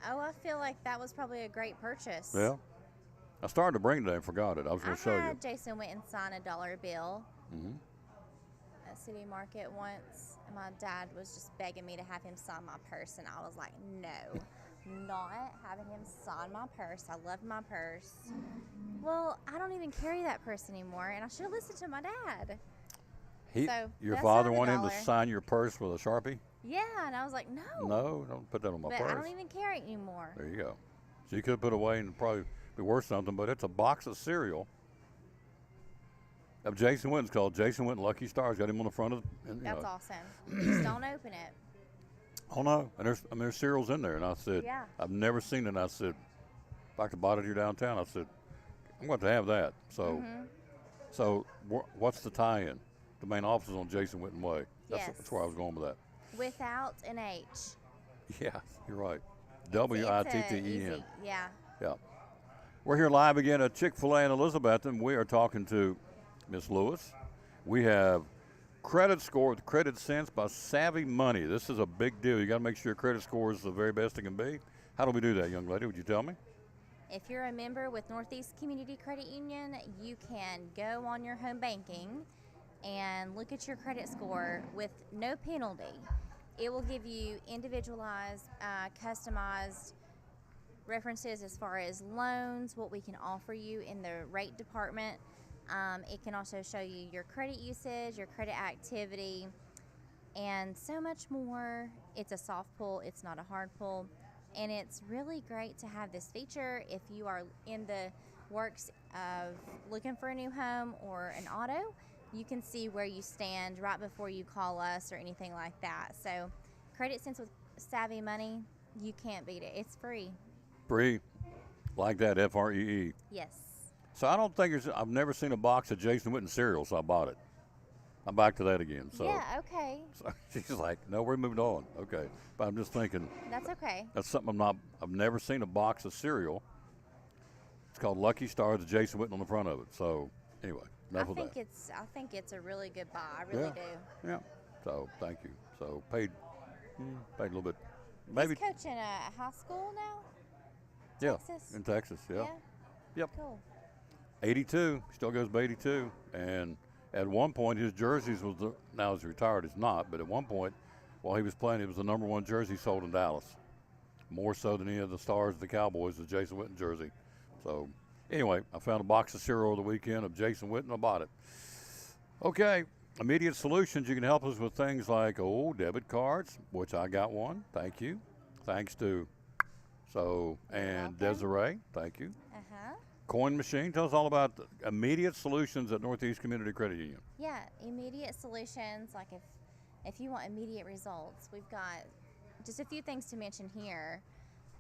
Oh, I feel like that was probably a great purchase. Yeah. I started to bring it today and forgot it. I was going to show I you. had Jason Witten sign a dollar bill Mm-hmm. at City Market once, and my dad was just begging me to have him sign my purse, and I was like, no, not having him sign my purse. I love my purse. Well, I don't even carry that purse anymore, and I should have listened to my dad. So, Your that's father another wanted him to dollar. sign your purse with a Sharpie? Yeah, and I was like, no. No, don't put that on my But purse. I don't even carry it anymore. There you go. So you could put away and probably be worth something, but it's a box of cereal of Jason Witten's called Jason Witten Lucky Stars. Got him on the front of the. And, That's awesome. Just don't open it. Oh no, and there's cereals in there, and I said, Yeah. I've never seen it. And I said, if I could buy it here downtown, I said, I'm going to have that. So, so what's the tie-in? The main office is on Jason Witten Way. That's where I was going with that. Without an H. Yeah, you're right. It's a Witten. easy- Yeah. Yeah. We're here live again at Chick-fil-A in Elizabethton. We are talking to Miss Lewis. We have credit score with Credit Sense by Savvy Money. This is a big deal. You got to make sure your credit score is the very best it can be. How do we do that, young lady? Would you tell me? If you're a member with Northeast Community Credit Union, you can go on your home banking and look at your credit score with no penalty. It will give you individualized, customized references as far as loans, what we can offer you in the rate department. It can also show you your credit usage, your credit activity, and so much more. It's a soft pull, it's not a hard pull. And it's really great to have this feature if you are in the works of looking for a new home or an auto. You can see where you stand right before you call us or anything like that. So Credit Sense with Savvy Money, you can't beat it. It's free. Free. Like that, Free. Yes. So I don't think I've never seen a box of Jason Witten cereal, so I bought it. I'm back to that again. So, Yeah, okay. so she's like, no, we moved on. Okay. But I'm just thinking. That's okay. That's something I've never seen a box of cereal. It's called Lucky Stars with Jason Witten on the front of it. So anyway, enough of that. I think it's a really good buy. I really do. Yeah. So thank you. So paid a little bit. Maybe. He's coaching a high school now? Yeah. Texas? In Texas, yeah. Yep. Cool. 82. Still goes by 82. And at one point, his jerseys now he's retired, he's not, but at one point, while he was playing, it was the number one jersey sold in Dallas. More so than any of the stars of the Cowboys, the Jason Witten jersey. So, anyway, I found a box of cereal over the weekend of Jason Witten. I bought it. Okay, immediate solutions. You can help us with things like, debit cards, which I got one. Thank you. Thanks to, and Desiree. Thank you. Uh-huh. Coin machine. Tell us all about the immediate solutions at Northeast Community Credit Union. Yeah, immediate solutions. Like if you want immediate results, we've got just a few things to mention here,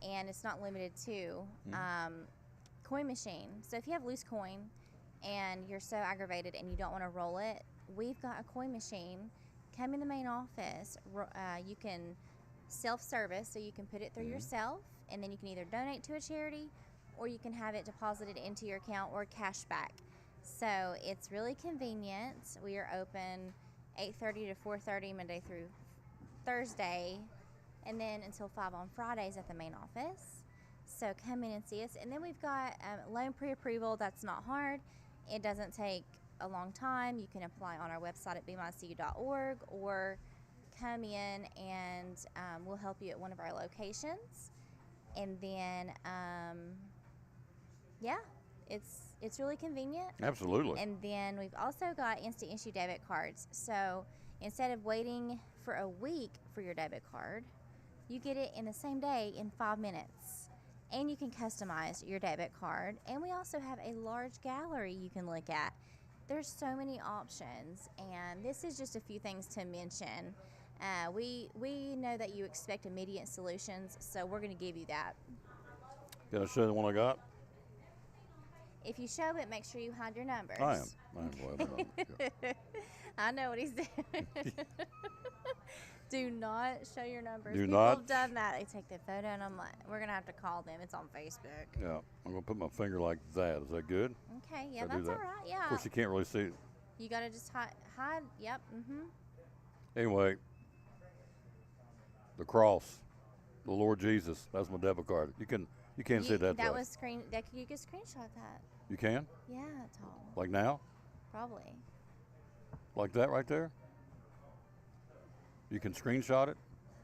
and it's not limited to coin machine. So if you have loose coin and you're so aggravated and you don't want to roll it, we've got a coin machine. Come in the main office. You can self-service, so you can put it through yourself, and then you can either donate to a charity or you can have it deposited into your account or cash back. So it's really convenient. We are open 8:30 to 4:30 Monday through Thursday, and then until 5 on Fridays at the main office. So come in and see us. And then we've got loan pre-approval. That's not hard. It doesn't take a long time. You can apply on our website at bmycu.org or come in and we'll help you at one of our locations. And then, it's really convenient. Absolutely. And then we've also got instant issue debit cards. So instead of waiting for a week for your debit card, you get it in the same day in 5 minutes. And you can customize your debit card. And we also have a large gallery you can look at. There's so many options, and this is just a few things to mention. We know that you expect immediate solutions, so we're going to give you that. Can I show you the one I got? If you show it, make sure you hide your numbers. I am glad about it. Yeah. I know what he's doing. Do not show your numbers. Do People not. have done that. They take the photo, and I'm like, we're going to have to call them. It's on Facebook. Yeah, I'm going to put my finger like that. Is that good? Okay, yeah, Can I do that's all that? right. Yeah. Of course, you can't really see it. You got to just hide. Yep. Mm-hmm. Anyway, the cross, the Lord Jesus, that's my debit card. You can't see that. That was you could screenshot that. You can? Yeah, Tom. Like now? Probably. Like that right there? You can screenshot it?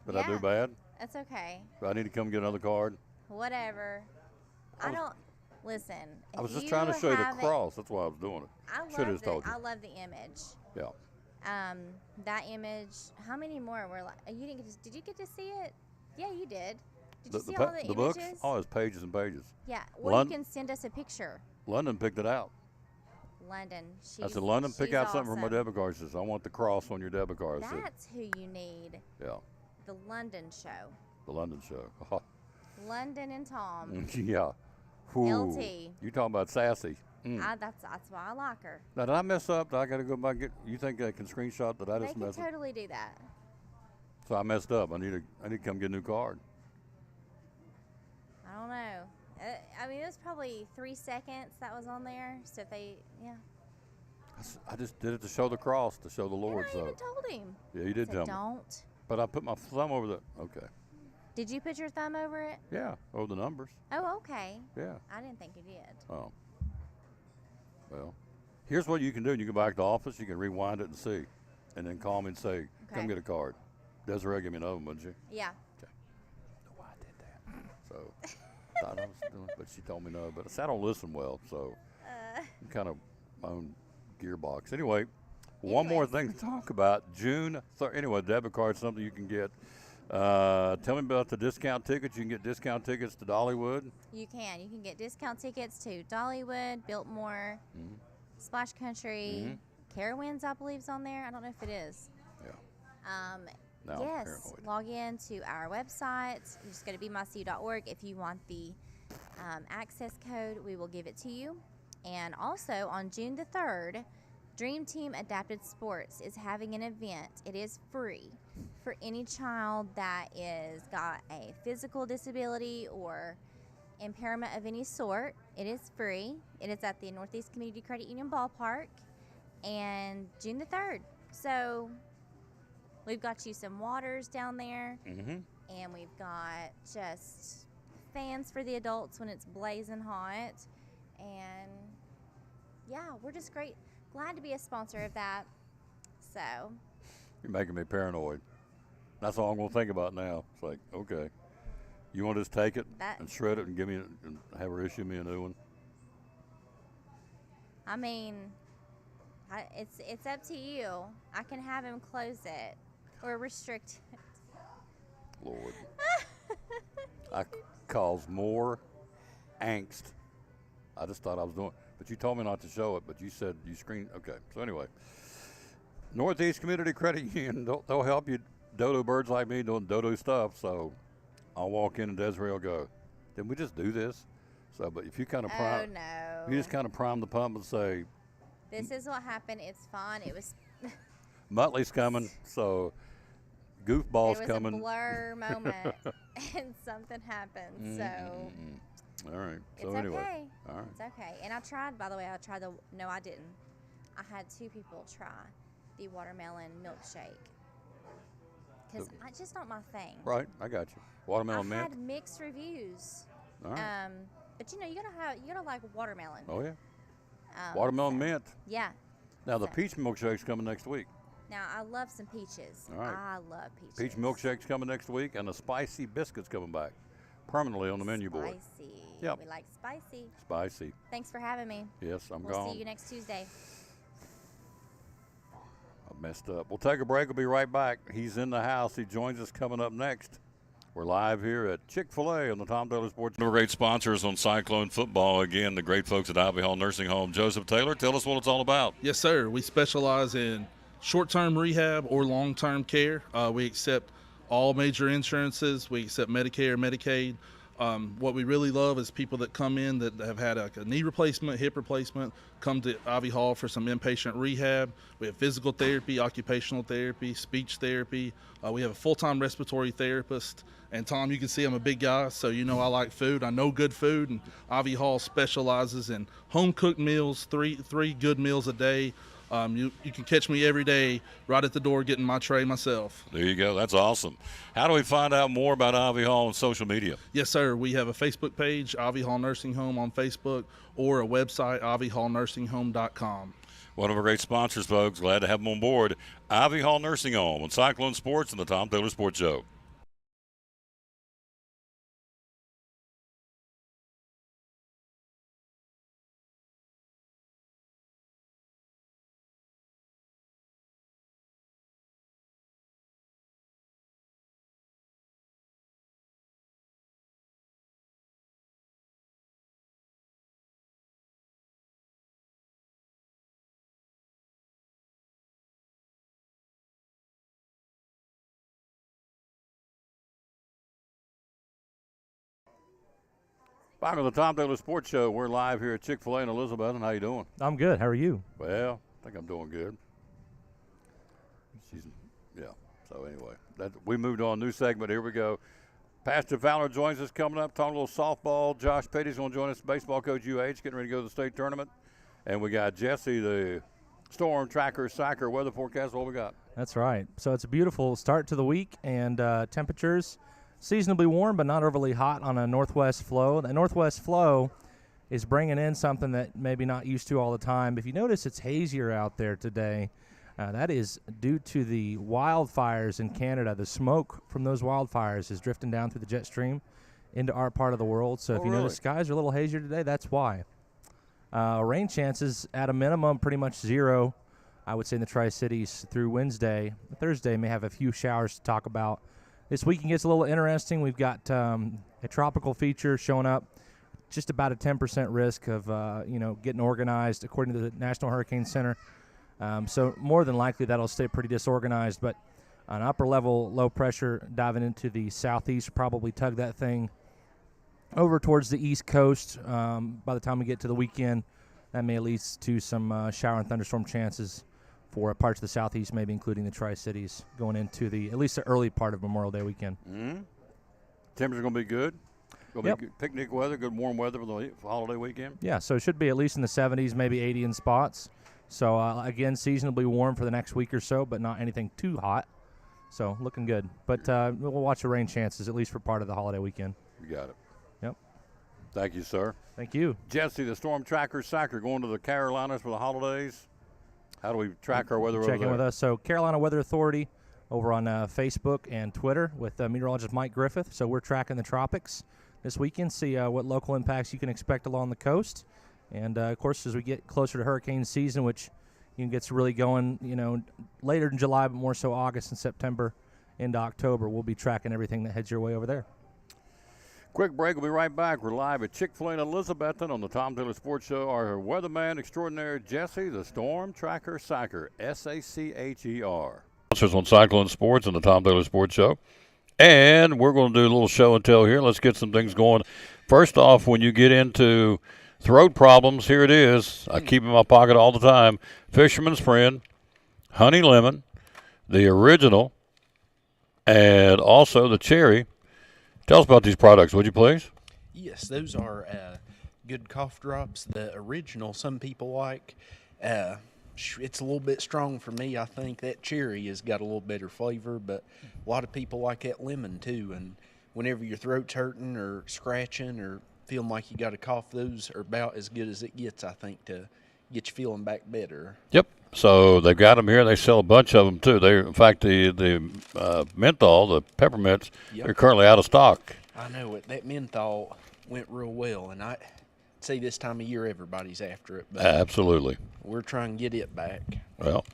Did I Yeah. do bad? That's okay. Do I need to come get another card? Whatever. Listen. I was if just trying to show you the have it- cross. That's why I was doing it. Should have told you. I love the image. Yeah. That image. How many more were like? You didn't get to, did you get to see it? Yeah, you did. Did you see all the images? Books? Oh, it's pages and pages. Yeah. Or you can send us a picture. London picked it out. London. I said, London, pick she's out something from my awesome. debit card. She says, I want the cross on your debit card. I said, That's who you need. yeah, The London show. the London show. London and Tom. Yeah. Whew. LT. You talking about sassy. That's why I like her. Now, did I mess up? Did I got to go back and get, you think I can screenshot that I They just can messed up? totally do that. So I messed up. I need to come get a new card. I don't know. I mean, it was probably 3 seconds that was on there. So if I just did it to show the cross, to show the Lord. And I even told him. Yeah, you did I tell said, me. don't. But I put my thumb over the, okay. Did you put your thumb over it? Yeah, over the numbers. Oh, okay. Yeah. I didn't think you did. Oh. Well, here's what you can do. You can go back to the office. You can rewind it and see. And then call me and say, come Okay. get a card. Desiree, give me another one, wouldn't you? Yeah. Okay. I know why I did that. So, thought I was doing, but she told me no. But I said I don't listen well, so I'm kind of my own gearbox. Anyway, one more thing to talk about. June 3rd. Anyway, debit card, something you can get. Tell me about the discount tickets. You can get discount tickets to Dollywood. You can. You can get discount tickets to Dollywood, Biltmore, Splash Country, Carowinds, I believe, is on there. I don't know if it is. Yeah. Yes. Now I'm paranoid. Log in to our website. You just go to bmycu.org. If you want the access code, we will give it to you. And also on June the 3rd, Dream Team Adapted Sports is having an event. It is free for any child that is got a physical disability or impairment of any sort. It is free. It is at the Northeast Community Credit Union Ballpark, and June the 3rd. So we've got you some waters down there, and we've got just fans for the adults when it's blazing hot. And yeah, we're just glad to be a sponsor of that. So You're making me paranoid. That's all I'm going to think about now. It's like, okay, you want to just take it and shred it and give me and have her issue me a new one? I mean, it's up to you. I can have him close it or restrict it. Lord. I cause more angst. I just thought I was doing, but you told me not to show it, but you said you screened. Okay, so anyway, Northeast Community Credit Union, they'll help you dodo birds like me doing dodo stuff. So I'll walk in and Desiree will go, didn't we just do this? So, but if you kind of prime, you just kind of prime the pump and say, this is what happened. It's fine. It was. Muttley's coming, so goofball's coming. It was a blur moment, and something happened. So. All right. So it's anyway. Okay. All right. It's okay. And I tried, by the way, no, I didn't. I had 2 people try the watermelon milkshake. Because it's just not my thing. Right. I got you. Watermelon mint. I had mixed reviews. All right. But you gotta like watermelon. Oh, yeah. Watermelon mint. Yeah. Now, the peach milkshake's coming next week. Now, I love some peaches. All right. I love peaches. Peach milkshake's coming next week, and the spicy biscuits coming back permanently on the menu board. Spicy. Yep. We like spicy. Spicy. Thanks for having me. Yes, I'm we'll gone. We'll see you next Tuesday. I messed up. We'll take a break. We'll be right back. He's in the house. He joins us coming up next. We're live here at Chick-fil-A on the Tom Taylor Sports. One of our great sponsors on Cyclone Football. Again, the great folks at Ivy Hall Nursing Home. Joseph Taylor, tell us what it's all about. Yes, sir. We specialize in short-term rehab or long-term care. We accept all major insurances. We accept Medicare, Medicaid. What we really love is people that come in that have had a knee replacement, hip replacement, come to Ivy Hall for some inpatient rehab. We have physical therapy, occupational therapy, speech therapy. We have a full-time respiratory therapist. And Tom, you can see I'm a big guy, so you know I like food. I know good food, and Ivy Hall specializes in home-cooked meals, three good meals a day. You can catch me every day right at the door getting my tray myself. There you go. That's awesome. How do we find out more about Ivy Hall on social media? Yes, sir. We have a Facebook page, Ivy Hall Nursing Home on Facebook, or a website, ivyhallnursing.com. One of our great sponsors, folks. Glad to have them on board. Ivy Hall Nursing Home on Cyclone Sports and the Tom Taylor Sports Show. Back on the Tom Taylor Sports Show. We're live here at Chick-fil-A in Elizabeth. And how you doing? I'm good. How are you? Well, I think I'm doing good. So anyway, we moved on. New segment. Here we go. Pastor Fowler joins us coming up. Talking a little softball. Josh Petty's going to join us. Baseball coach UH, getting ready to go to the state tournament. And we got Jesse, the storm tracker, psycher, weather forecast. What we got? That's right. So it's a beautiful start to the week, and temperatures seasonably warm, but not overly hot on a northwest flow. That northwest flow is bringing in something that maybe not used to all the time. If you notice, it's hazier out there today. That is due to the wildfires in Canada. The smoke from those wildfires is drifting down through the jet stream into our part of the world. So if you notice skies are a little hazier today, that's why. Rain chances at a minimum pretty much zero, I would say, in the Tri-Cities through Wednesday. Thursday may have a few showers to talk about. This weekend gets a little interesting. We've got a tropical feature showing up, just about a 10% risk of getting organized according to the National Hurricane Center. So more than likely that'll stay pretty disorganized, but an upper level low pressure diving into the southeast probably tug that thing over towards the east coast by the time we get to the weekend. that may lead to some shower and thunderstorm chances for parts of the southeast, maybe including the Tri-Cities, going into at least the early part of Memorial Day weekend. Mm-hmm. Temperature's going to be good. Going to be good picnic weather, good warm weather for the holiday weekend. Yeah, so it should be at least in the 70s, maybe 80 in spots. So, again, seasonably warm for the next week or so, but not anything too hot. So, looking good. But we'll watch the rain chances, at least for part of the holiday weekend. You got it. Yep. Thank you, sir. Thank you. Jesse, the Storm Tracker Sacker, going to the Carolinas for the holidays. How do we track our weather over there? Check in with us. So, Carolina Weather Authority over on Facebook and Twitter with meteorologist Mike Griffith. So, we're tracking the tropics this weekend, see what local impacts you can expect along the coast. And, of course, as we get closer to hurricane season, which gets really going, later in July, but more so August and September into October, we'll be tracking everything that heads your way over there. Quick break. We'll be right back. We're live at Chick-fil-A in Elizabethton on the Tom Taylor Sports Show. Our weatherman extraordinaire, Jesse, the Storm Tracker Sacker, S-A-C-H-E-R. Sponsors on Cyclone Sports and the Tom Taylor Sports Show. And we're going to do a little show and tell here. Let's get some things going. First off, when you get into throat problems, here it is. I keep it in my pocket all the time. Fisherman's Friend, Honey Lemon, the original, and also the cherry. Tell us about these products, would you please? Yes, those are good cough drops. The original, some people like. It's a little bit strong for me. I think that cherry has got a little better flavor, but a lot of people like that lemon too. And whenever your throat's hurting or scratching or feeling like you got a cough, those are about as good as it gets, I think, to get you feeling back better. Yep. So they've got them here. They sell a bunch of them too. In fact, the menthol, the peppermints, they're currently out of stock. I know it. That menthol went real well, and I'd say this time of year everybody's after it. But absolutely. We're trying to get it back. Well,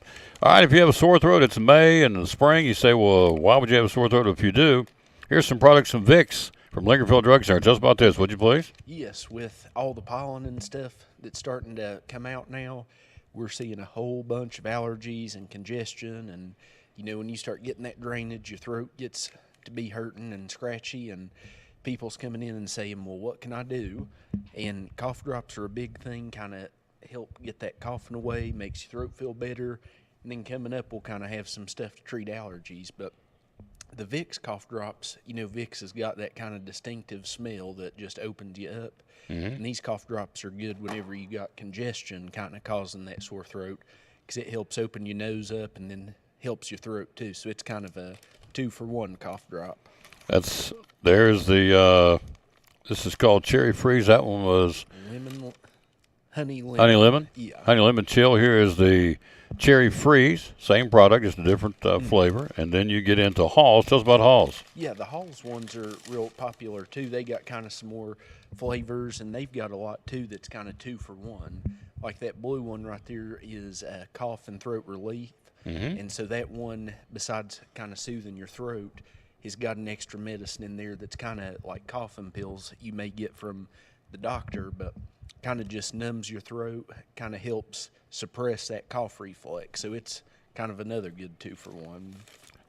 all right. If you have a sore throat, it's May and in the spring. You say, well, why would you have a sore throat if you do? Here's some products from Vicks from Lincolnfield Drug Center. Tell us about this, would you please? Yes, with all the pollen and stuff that's starting to come out now, we're seeing a whole bunch of allergies and congestion. And, when you start getting that drainage, your throat gets to be hurting and scratchy. And people's coming in and saying, well, what can I do? And cough drops are a big thing, kind of help get that coughing away, makes your throat feel better. And then coming up, we'll kind of have some stuff to treat allergies. But the Vicks cough drops, Vicks has got that kind of distinctive smell that just opens you up. Mm-hmm. And these cough drops are good whenever you got congestion kind of causing that sore throat, because it helps open your nose up and then helps your throat too. So it's kind of a 2-for-1 cough drop. There's the, this is called Cherry Freeze. That one was Honey Lemon. Honey Lemon? Yeah. Honey Lemon Chill. Here is the Cherry Freeze. Same product, just a different flavor. And then you get into Halls. Tell us about Halls. Yeah, the Halls ones are real popular too. They got kind of some more flavors, and they've got a lot too that's kind of 2-for-1. Like that blue one right there is cough and throat relief. Mm-hmm. And so that one, besides kind of soothing your throat, has got an extra medicine in there that's kind of like coughing pills you may get from the doctor, but kind of just numbs your throat, kind of helps suppress that cough reflex. So it's kind of another good 2-for-1.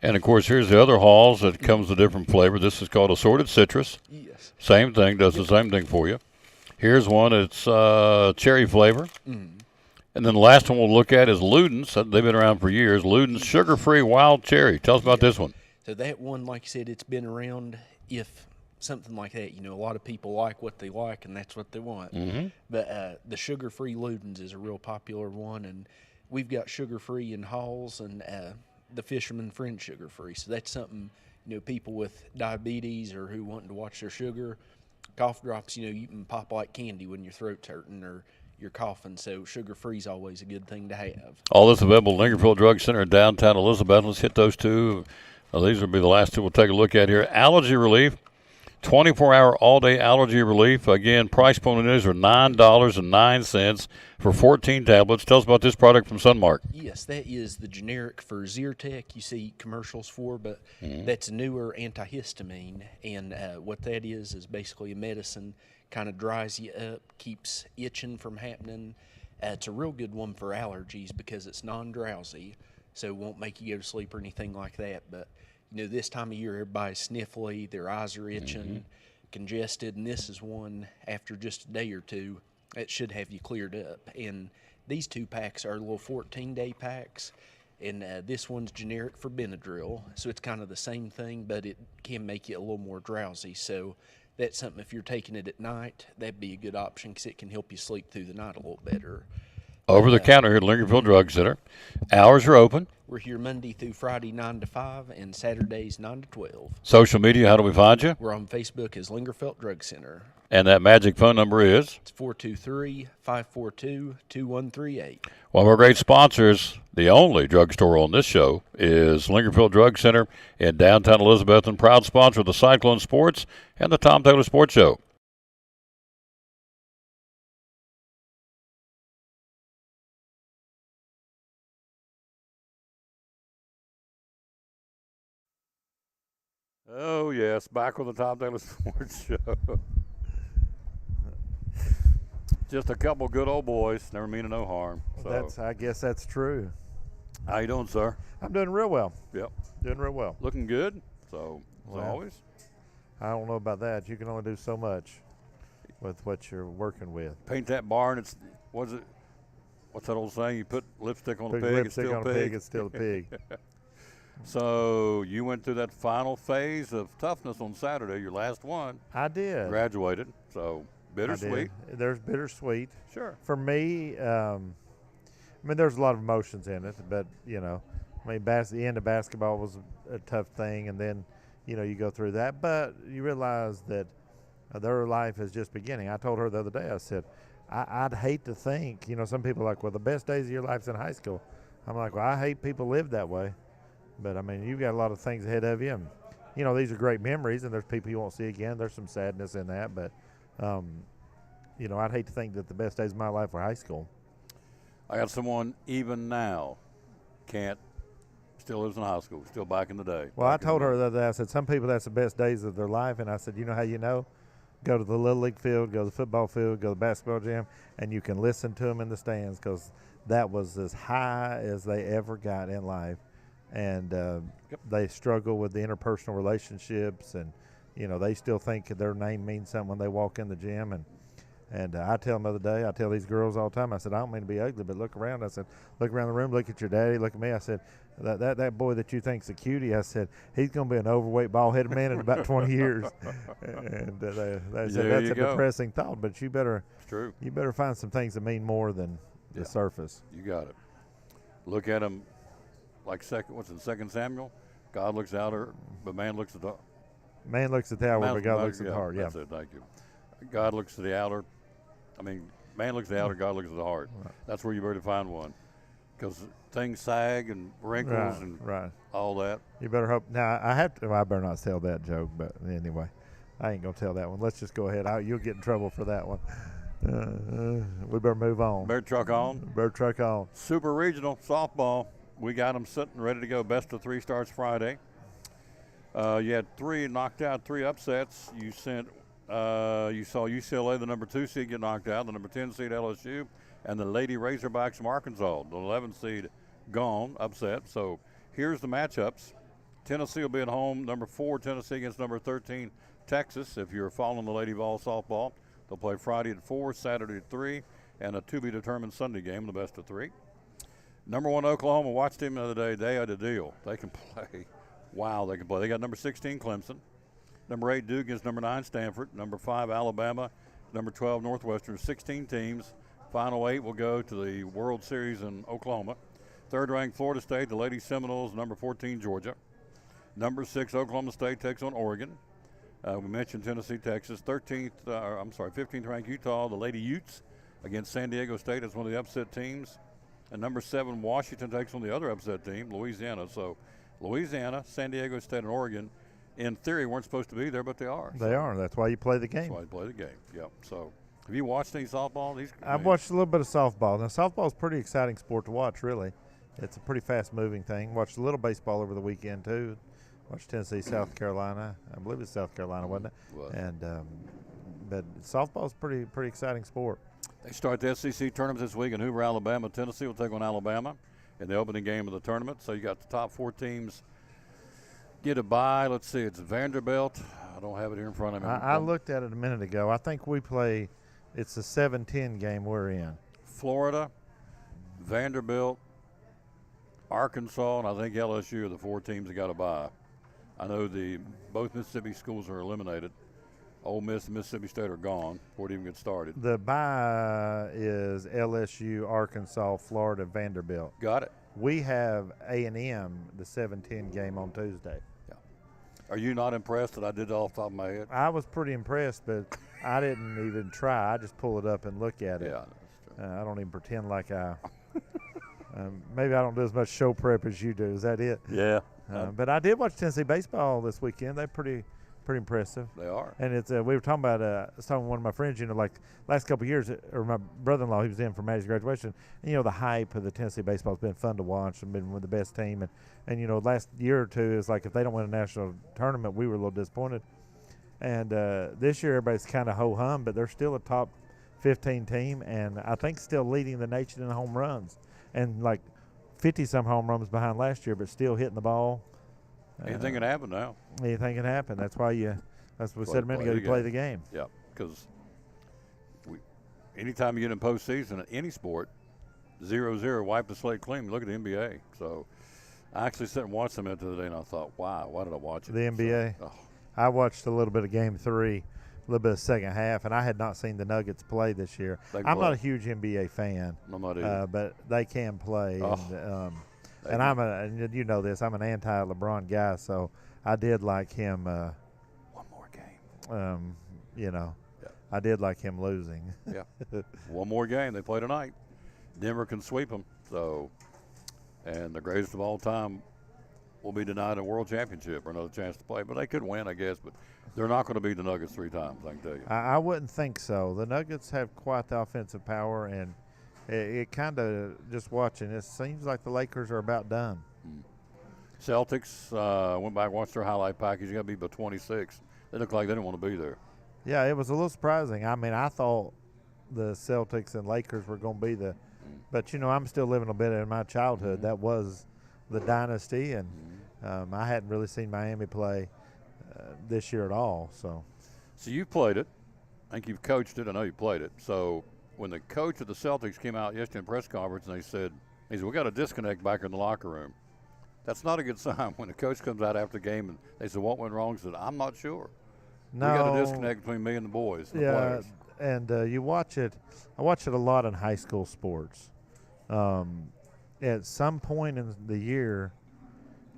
And, of course, here's the other Halls that comes with a different flavor. This is called Assorted Citrus. Yes. Same thing, does the same thing for you. Here's one, it's cherry flavor. Mm. And then the last one we'll look at is Luden's. They've been around for years. Luden's Sugar-Free Wild Cherry. Tell us about this one. So that one, like I said, it's been around. If something like that, a lot of people like what they like, and that's what they want. Mm-hmm. But the sugar-free Luden's is a real popular one, and we've got sugar-free in Halls and the Fisherman Friend sugar-free. So that's something, people with diabetes or who wanting to watch their sugar, cough drops, you can pop like candy when your throat's hurting or you're coughing, so sugar-free is always a good thing to have. All this available at Lincolnfield Drug Center in downtown Elizabeth. Let's hit those two. These will be the last two we'll take a look at here. Allergy relief, 24-hour all-day allergy relief. Again, price point is are $9.09 for 14 tablets. Tell us about this product from Sunmark. Yes, that is the generic for Zyrtec you see commercials for, but that's a newer antihistamine. And what that is basically a medicine, kind of dries you up, keeps itching from happening. It's a real good one for allergies because it's non-drowsy, so it won't make you go to sleep or anything like that. But this time of year, everybody's sniffly, their eyes are itching, congested, and this is one after just a day or two, It should have you cleared up. And these 2 packs are little 14-day packs, and this one's generic for Benadryl, so it's kind of the same thing, but it can make you a little more drowsy. So that's something, if you're taking it at night, that'd be a good option because it can help you sleep through the night a little better. Over the counter here at Lingerfield Drug Center. Hours are open. We're here Monday through Friday 9 to 5 and Saturdays 9 to 12. Social media, how do we find you? We're on Facebook as Lingerfeld Drug Center. And that magic phone number is? It's 423-542-2138. One of our great sponsors, the only drugstore on this show, is Lingerfield Drug Center in downtown Elizabeth, and proud sponsor of the Cyclone Sports and the Tom Taylor Sports Show. Oh, yes, back with the Tom Taylor Sports Show. Just a couple good old boys, never meaning no harm. So. I guess that's true. How you doing, sir? I'm doing real well. Yep. Doing real well. Looking good, so as Well, always. I don't know about that. You can only do so much with what you're working with. Paint that barn, what's that old saying? You put lipstick on a pig, it's lipstick still on a a pig. pig, it's still a pig. So you went through that final phase of toughness on Saturday, your last one. I did. Graduated, so bittersweet. There's bittersweet. Sure. For me, I mean, there's a lot of emotions in it, but, you know, I mean, the end of basketball was a tough thing, and then, you know, you go through that. But you realize that their life is just beginning. I told her the other day, I said, I'd hate to think, you know, some people are like, well, the best days of your life's in high school. I'm like, well, I hate people live that way. But, I mean, you've got a lot of things ahead of you. And, you know, these are great memories, and there's people you won't see again. There's some sadness in that. But, you know, I'd hate to think that the best days of my life were high school. I got someone even now still lives in high school, still back in the day. Well, I told her the other day, I said, some people, that's the best days of their life. And I said, you know how you know? Go to the Little League field, go to the football field, go to the basketball gym, and you can listen to them in the stands because that was as high as they ever got in life. And they struggle with the interpersonal relationships, and, you know, they still think their name means something when they walk in the gym. And I tell them the other day, I tell these girls all the time, I said, I don't mean to be ugly, but look around. I said, look around the room, look at your daddy, look at me. I said, that boy that you think's a cutie, I said, he's going to be an overweight, bald-headed man in about 20 years. And they said, that's a depressing thought, but you better find some things that mean more than the surface. You got it. Look at him like 2 Samuel? God looks outer, but man looks at the man looks at the outward, but God looks at the heart. Yeah, that's it. Thank you. God looks at the outer. Man looks at the outer, God looks at the heart. Right. That's where you better find one, because things sag and wrinkles and all that. You better hope. Now I better not tell that joke, but anyway, I ain't gonna tell that one. Let's just go ahead. You'll get in trouble for that one. We better move on. Better truck on. Better truck on. Super Regional softball. We got them sitting ready to go. Best of 3 starts Friday. You had 3 knocked out, 3 upsets. You saw UCLA, the number 2 seed, get knocked out, the number 10 seed LSU, and the Lady Razorbacks from Arkansas, the 11 seed, gone, upset. So here's the matchups. Tennessee will be at home, number 4 Tennessee against number 13 Texas. If you're following the Lady Vol softball, they'll play Friday at 4, Saturday at 3, and a to-be-determined Sunday game, the best of 3. Number 1 Oklahoma, watched him the other day. They had a deal. They can play. Wow, they can play. They got number 16 Clemson. Number 8 Duke against number 9 Stanford. Number 5 Alabama. Number 12 Northwestern. 16 teams. Final 8 will go to the World Series in Oklahoma. 3rd ranked Florida State, the Lady Seminoles. Number 14 Georgia. Number 6 Oklahoma State takes on Oregon. We mentioned Tennessee, Texas. 15th ranked Utah, the Lady Utes against San Diego State. That's one of the upset teams. And number 7 Washington takes on the other upset team, Louisiana. So Louisiana, San Diego State, and Oregon, in theory, weren't supposed to be there, but they are. They are. That's why you play the game. That's why you play the game. Yep. So, have you watched any softball? I've watched a little bit of softball. Now, softball is a pretty exciting sport to watch, really. It's a pretty fast-moving thing. Watched a little baseball over the weekend, too. Watched Tennessee, South Carolina. I believe it's South Carolina, wasn't it? Was. And but softball is pretty exciting sport. They start the SEC tournament this week in Hoover, Alabama. Tennessee will take on Alabama in the opening game of the tournament. So you got the top 4 teams get a bye. Let's see, it's Vanderbilt. I don't have it here in front of me. I looked at it a minute ago. I think we play It's the 7-10 game we're in. Florida, Vanderbilt, Arkansas, and I think LSU are the 4 teams that got a bye. I know both Mississippi schools are eliminated. Ole Miss and Mississippi State are gone before it even gets started. The bye is LSU, Arkansas, Florida, Vanderbilt. Got it. We have A&M, the 7-10 game on Tuesday. Yeah. Are you not impressed that I did it off the top of my head? I was pretty impressed, but I didn't even try. I just pull it up and look at it. Yeah, that's true. I don't even pretend like I maybe I don't do as much show prep as you do. Is that it? Yeah. But I did watch Tennessee baseball this weekend. They're pretty impressive. They are. And it's we were talking about I was talking to one of my friends, like last couple of years, or my brother-in-law, he was in for Maddie's graduation, and the hype of the Tennessee baseball has been fun to watch and been with the best team, and last year or two is like if they don't win a national tournament, we were a little disappointed. And this year everybody's kind of ho-hum, but they're still a top 15 team, and I think still leading the nation in home runs, and like 50-some home runs behind last year, but still hitting the ball. Anything can happen now. Anything can happen. That's why that's what we said a minute ago, you play the game. Yeah, because anytime you get in postseason in any sport, 0-0, wipe the slate clean. Look at the NBA. So I actually sat and watched some of it the other day, and I thought, wow, why did I watch it? The NBA? So, I watched a little bit of Game 3, a little bit of second half, and I had not seen the Nuggets play this year. I'm not a huge NBA fan, I'm not either. but they can play. And and you know this, I'm an anti-LeBron guy, so I did like him. One more game. Yeah. I did like him losing. Yeah. One more game. They play tonight. Denver can sweep them. So, and the greatest of all time will be denied a world championship or another chance to play. But they could win, I guess. But they're not going to beat the Nuggets 3 times, I can tell you. I wouldn't think so. The Nuggets have quite the offensive power, and it kind of, just watching, it seems like the Lakers are about done. Celtics went back and watched their highlight package. You got to be about 26. They looked like they didn't want to be there. Yeah, it was a little surprising. I mean, I thought the Celtics and Lakers were going to be but I'm still living a bit in my childhood. That was the dynasty, and I hadn't really seen Miami play this year at all. So you played it. I think you've coached it. I know you played it. So when the coach of the Celtics came out yesterday in press conference and he said, we got a disconnect back in the locker room. That's not a good sign when the coach comes out after the game and they said, what went wrong? He said, I'm not sure. No. We got a disconnect between me and the boys, the players. And you watch it. I watch it a lot in high school sports. At some point in the year,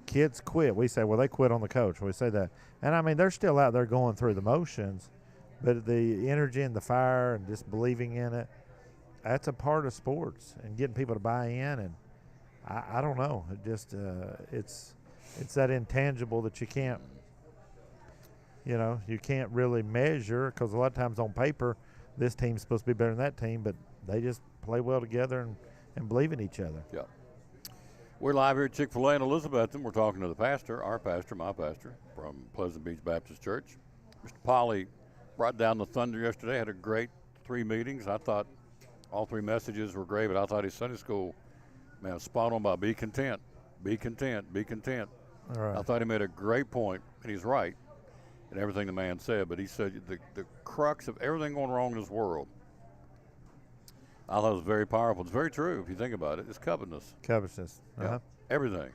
kids quit. We say, well, they quit on the coach. We say that. And, I mean, they're still out there going through the motions, but the energy and the fire and just believing in it, that's a part of sports and getting people to buy in. And I don't know. It just it's that intangible that you can't, you can't really measure, because a lot of times on paper, this team's supposed to be better than that team, but they just play well together and believe in each other. Yeah. We're live here at Chick-fil-A in Elizabethton. We're talking to the pastor, our pastor, my pastor, from Pleasant Beach Baptist Church. Mr. Polly brought down the thunder yesterday, had a great 3 meetings. I thought all 3 messages were great, but I thought his Sunday school, man, spot on about be content, be content, be content. All right. I thought he made a great point, and he's right in everything the man said, but he said the crux of everything going wrong in this world, I thought it was very powerful. It's very true if you think about it. It's covetousness. Covetousness. Yeah. Everything.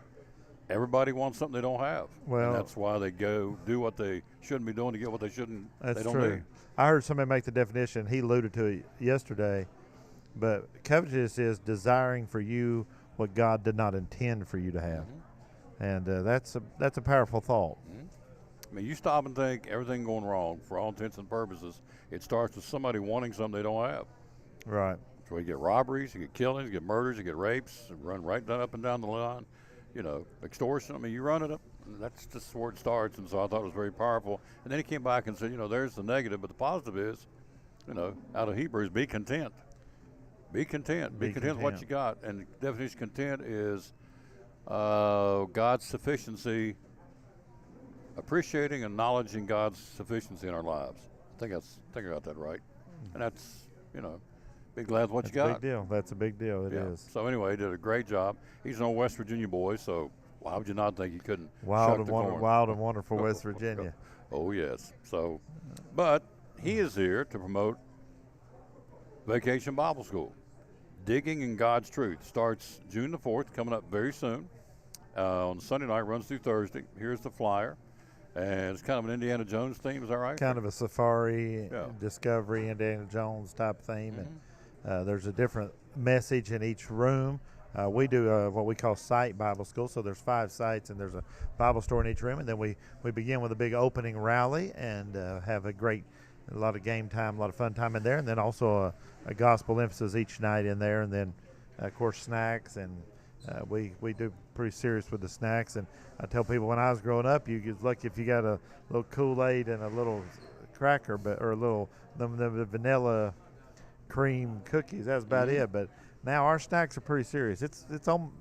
Everybody wants something they don't have. Well, and that's why they go do what they shouldn't be doing to get what they shouldn't. That's they don't true. need. I heard somebody make the definition. He alluded to it yesterday, but covetousness is desiring for you what God did not intend for you to have, and that's a powerful thought. I mean, you stop and think everything going wrong for all intents and purposes. It starts with somebody wanting something they don't have. Right. So you get robberies, you get killings, you get murders, you get rapes, and run right down up and down the line. Extortion. I mean, you run it up. And that's just where it starts. And so I thought it was very powerful. And then he came back and said, there's the negative, but the positive is, out of Hebrews, be content. Be content. Be content with what you got. And the definition of content is God's sufficiency, appreciating and acknowledging God's sufficiency in our lives. I think I got that right. And that's, be glad with what you got. That's a big deal. That's a big deal. It is. So anyway, he did a great job. He's an old West Virginia boy, so why would you not think he couldn't wild shuck and the corn? Wild and wonderful West Virginia. Oh, yes. So, but he is here to promote Vacation Bible School. Digging in God's Truth starts June the 4th, coming up very soon. On Sunday night, runs through Thursday. Here's the flyer. And it's kind of an Indiana Jones theme, is that right? Kind of a safari, discovery, Indiana Jones type theme. And there's a different message in each room. We do what we call site Bible school. So there's 5 sites, and there's a Bible store in each room. And then we begin with a big opening rally and have a lot of game time, a lot of fun time in there. And then also a gospel emphasis each night in there. And then, of course, snacks. And we do pretty serious with the snacks. And I tell people when I was growing up, you get lucky if you got a little Kool-Aid and a little cracker, or a little the vanilla cream cookies. That's about it. But now our snacks are pretty serious. It's on.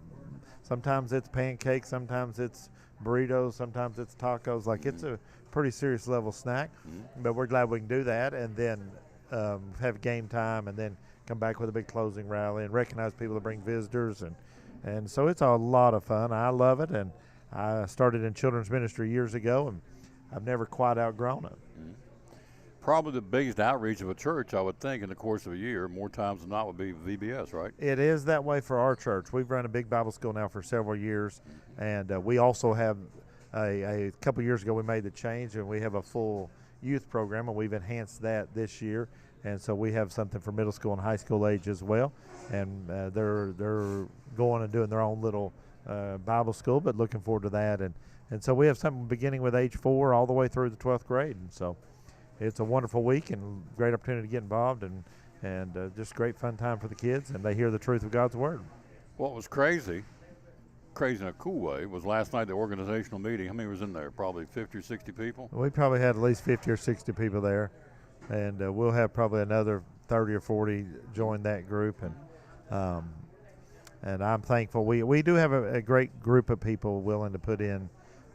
Sometimes it's pancakes, sometimes it's burritos, sometimes it's tacos. Like it's a pretty serious level snack. But we're glad we can do that, and then have game time, and then come back with a big closing rally and recognize people that bring visitors, and so it's a lot of fun. I love it, and I started in children's ministry years ago, and I've never quite outgrown it. Probably the biggest outreach of a church, I would think, in the course of a year, more times than not, would be VBS, right? It is that way for our church. We've run a big Bible school now for several years, and we also have a couple years ago we made the change, and we have a full youth program, and we've enhanced that this year. And so we have something for middle school and high school age as well, and they're going and doing their own little Bible school, but looking forward to that. And so we have something beginning with age 4 all the way through the 12th grade, and so it's a wonderful week and great opportunity to get involved, and just great fun time for the kids, and they hear the truth of God's Word. What was crazy in a cool way, was last night the organizational meeting. How many was in there? Probably 50 or 60 people? We probably had at least 50 or 60 people there, and we'll have probably another 30 or 40 join that group, and I'm thankful. We do have a great group of people willing to put in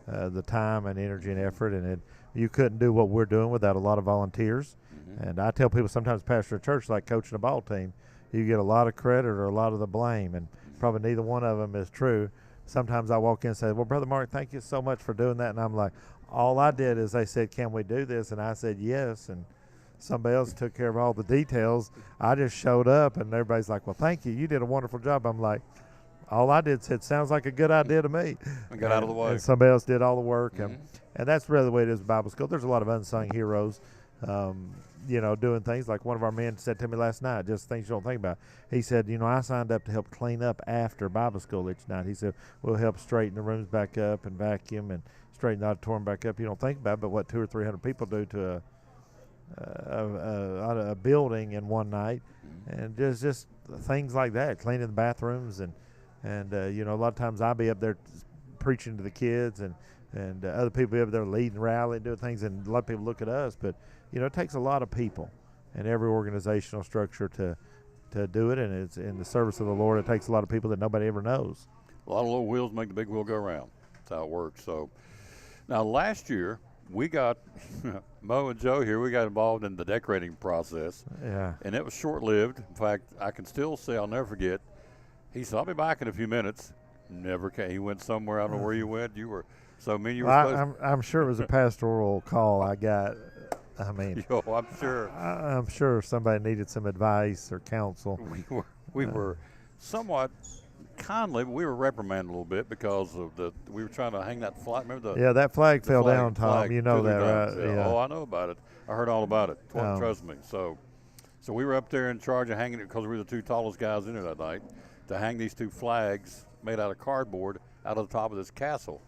the time and energy and effort, and you couldn't do what we're doing without a lot of volunteers. And I tell people sometimes pastor a church like coaching a ball team. You get a lot of credit or a lot of the blame, and probably neither one of them is true. Sometimes I walk in and say, well, Brother Mark, thank you so much for doing that. And I'm like, all I did is they said, can we do this? And I said, yes. And somebody else took care of all the details. I just showed up, and everybody's like, well, thank you. You did a wonderful job. I'm like, all I did said, sounds like a good idea to me. And got out of the way. And somebody else did all the work. And that's really the way it is with Bible school. There's a lot of unsung heroes, doing things like one of our men said to me last night, just things you don't think about. He said, I signed up to help clean up after Bible school each night. He said, we'll help straighten the rooms back up and vacuum and straighten the auditorium back up. You don't think about it, but what 200 or 300 people do to a building in one night, and just things like that, cleaning the bathrooms, and a lot of times I'll be up there preaching to the kids, and other people be up there leading rally and doing things, and a lot of people look at us, but it takes a lot of people and every organizational structure to do it, and it's in the service of the Lord. It takes a lot of people that nobody ever knows. A lot of little wheels make the big wheel go round. That's how it works. So now last year we got Mo and Joe here. We got involved in the decorating process. Yeah. And it was short-lived. In fact, I can still say, I'll never forget. He said, I'll be back in a few minutes. Never came. He went somewhere. I don't know where you went. You were I'm sure it was a pastoral call I got. I mean, I'm sure. I'm sure somebody needed some advice or counsel. We were somewhat kindly, but we were reprimanded a little bit because of we were trying to hang that flag. Remember that flag fell down, Tom. You know that, right? Yeah. Oh, I know about it. I heard all about it. Trust me. So we were up there in charge of hanging it because we were the 2 tallest guys in there that night, to hang these 2 flags made out of cardboard out of the top of this castle.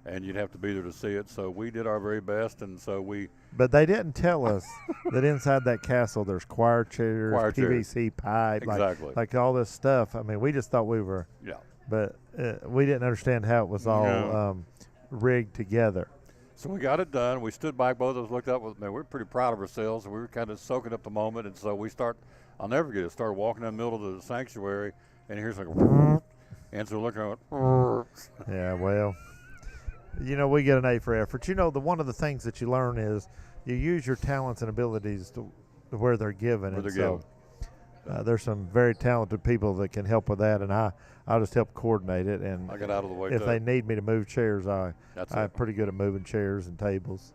And you'd have to be there to see it. So we did our very best, and so we. But they didn't tell us that inside that castle there's choir chairs, PVC pipe, exactly. like all this stuff. I mean, we just thought we were. Yeah. But we didn't understand how it was all rigged together. So we got it done. We stood back, both of us looked up with me. We were pretty proud of ourselves, and we were kind of soaking up the moment. And so I'll never forget it, started walking in the middle of the sanctuary, and here's like, and so looking at yeah, well. We get an A for effort. One of the things that you learn is you use your talents and abilities to where they're given. There's some very talented people that can help with that, and I'll just help coordinate it. And I get out of the way if they need me to move chairs, I'm pretty good at moving chairs and tables.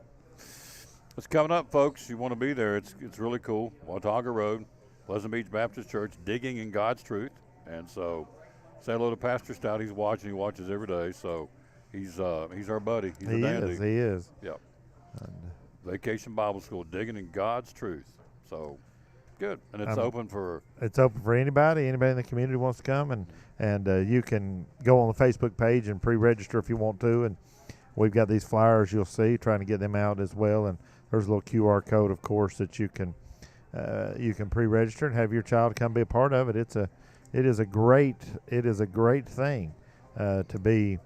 It's coming up, folks. You want to be there. It's really cool. Watauga Road. Pleasant Beach Baptist Church, digging in God's truth. And so say hello to Pastor Stout. He's watching. He watches every day. So he's our buddy. He's a dandy. He is. Yep. Vacation Bible School, digging in God's truth. So good. And it's open for anybody. Anybody in the community wants to come, and you can go on the Facebook page and pre-register if you want to. And we've got these flyers you'll see, trying to get them out as well. And there's a little QR code, of course, that you can pre-register and have your child come be a part of it. It is a great thing to be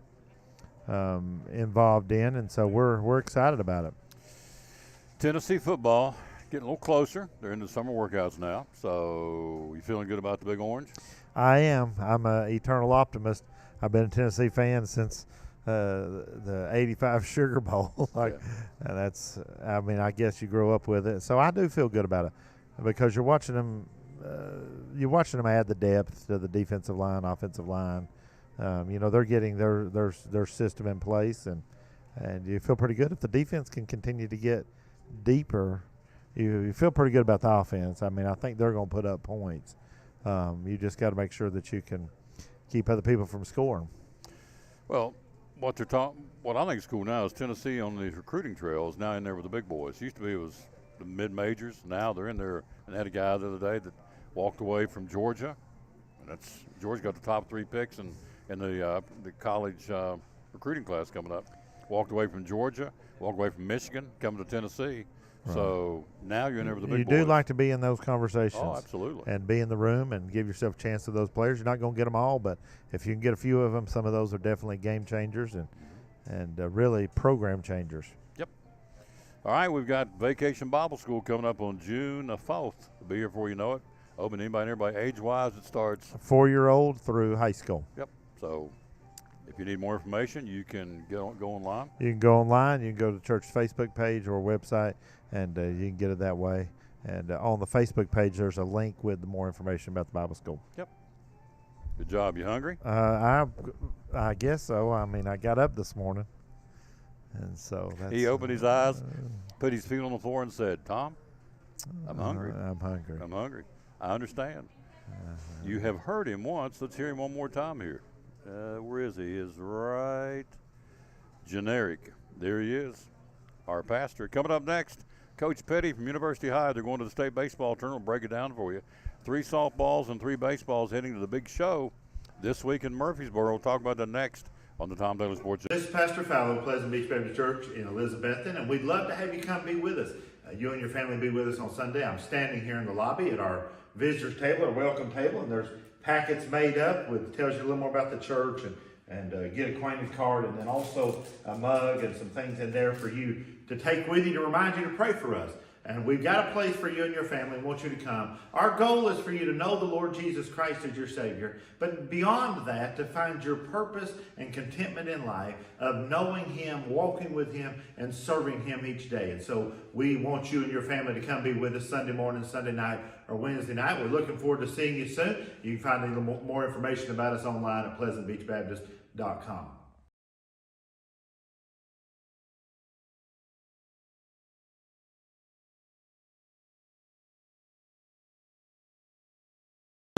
involved in, and so we're excited about it. Tennessee football getting a little closer. They're in the summer workouts now. So you feeling good about the Big Orange? I am. I'm an eternal optimist. I've been a Tennessee fan since the '85 Sugar Bowl. I guess you grow up with it. So I do feel good about it because you're watching them. Add the depth to the defensive line, offensive line. They're getting their system in place, and you feel pretty good if the defense can continue to get deeper. You feel pretty good about the offense. I think they're going to put up points. You just got to make sure that you can keep other people from scoring. Well, what I think is cool now is Tennessee on these recruiting trails now in there with the big boys. Used to be it was the mid-majors. Now they're in there, and had a guy the other day that walked away from Georgia. And Georgia got the top 3 picks in the college recruiting class coming up. Walked away from Georgia, walked away from Michigan, coming to Tennessee. Right. So now you're in there with the big boys. You do like to be in those conversations. Oh, absolutely. And be in the room and give yourself a chance to those players. You're not going to get them all, but if you can get a few of them, some of those are definitely game changers and really program changers. Yep. All right, we've got Vacation Bible School coming up on June 4th. It'll be here before you know it. Open to anybody and everybody. Age-wise, it starts 4-year-old through high school. Yep. So if you need more information, you can go online. You can go online. You can go to the church's Facebook page or website, and you can get it that way. And on the Facebook page, there's a link with more information about the Bible school. Yep. Good job. You hungry? I guess so. I got up this morning, and so he opened his eyes, put his feet on the floor, and said, "Tom, I'm hungry. I'm hungry. I'm hungry. I understand." You have heard him once. Let's hear him one more time here. Where is he? He is right generic. There he is, our pastor. Coming up next, Coach Petty from University High. They're going to the state baseball tournament. We'll break it down for you. 3 softballs and 3 baseballs heading to the big show this week in Murfreesboro. We'll talk about that next on the Tom Taylor Sports Show. This is Pastor Fallow of Pleasant Beach Baptist Church in Elizabethton, and we'd love to have you come be with us. You and your family be with us on Sunday. I'm standing here in the lobby at our visitors table, our welcome table, and there's packets made up with tells you a little more about the church and get acquainted card, and then also a mug and some things in there for you to take with you to remind you to pray for us. And we've got a place for you and your family and want you to come. Our goal is for you to know the Lord Jesus Christ as your Savior, but beyond that, to find your purpose and contentment in life of knowing Him, walking with Him, and serving Him each day. And so we want you and your family to come be with us Sunday morning, Sunday night, or Wednesday night. We're looking forward to seeing you soon. You can find a little more information about us online at pleasantbeachbaptist.com.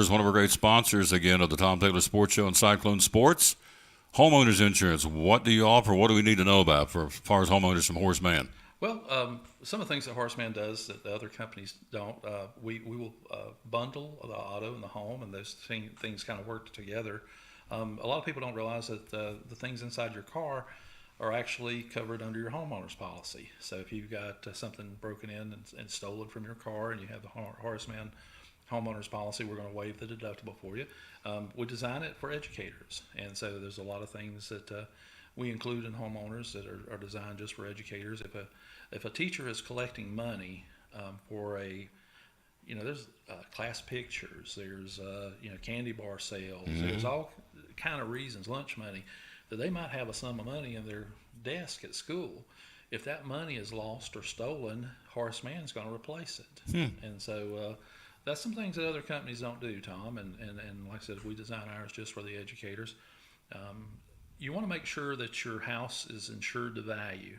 One of our great sponsors, again, of the Tom Taylor Sports Show and Cyclone Sports. Homeowners insurance. What do you offer? What do we need to know about for as far as homeowners from Horace Mann? Well, some of the things that Horace Mann does that the other companies don't, we will bundle the auto and the home, and those things kind of work together. A lot of people don't realize that the things inside your car are actually covered under your homeowner's policy. So if you've got something broken in and stolen from your car and you have the Horace Mann homeowner's policy, we're going to waive the deductible for you. We design it for educators, and so there's a lot of things that we include in homeowners that are designed just for educators. If a teacher is collecting money for there's class pictures, there's candy bar sales, there's all kind of reasons, lunch money, that they might have a sum of money in their desk at school. If that money is lost or stolen, Horace Mann's going to replace it. And so that's some things that other companies don't do, Tom. And like I said, we design ours just for the educators. You want to make sure that your house is insured to value.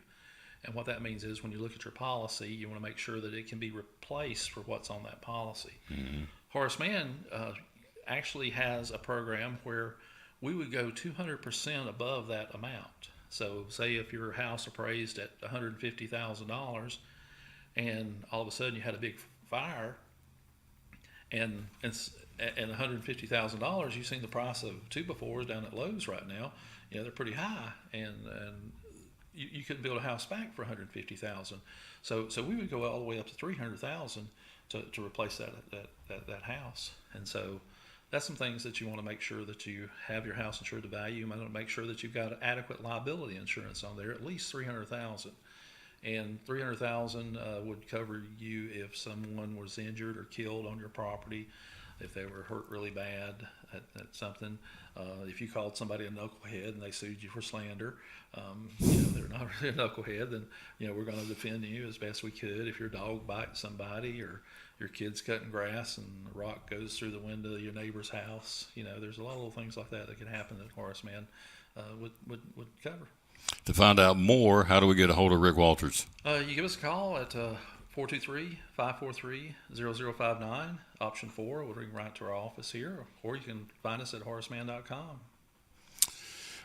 And what that means is when you look at your policy, you want to make sure that it can be replaced for what's on that policy. Horace Mann actually has a program where we would go 200% above that amount. So say if your house appraised at $150,000 and all of a sudden you had a big fire and $150,000, you've seen the price of 2x4s down at Lowe's right now. You know, they're pretty high, and you couldn't build a house back for $150,000. So we would go all the way up to $300,000 to replace that house. And so that's some things that you want to make sure that you have your house insured to value. You want to make sure that you've got adequate liability insurance on there, at least $300,000. And $300,000 would cover you if someone was injured or killed on your property, if they were hurt really bad at something. If you called somebody a knucklehead and they sued you for slander, they're not really a knucklehead, then we're going to defend you as best we could. If your dog bites somebody or your kid's cutting grass and a rock goes through the window of your neighbor's house, there's a lot of little things like that can happen that Horace Mann would cover. To find out more, how do we get a hold of Rick Walters? You give us a call at 423-543-0059, option 4. We'll ring right to our office here, or you can find us at horacemann.com.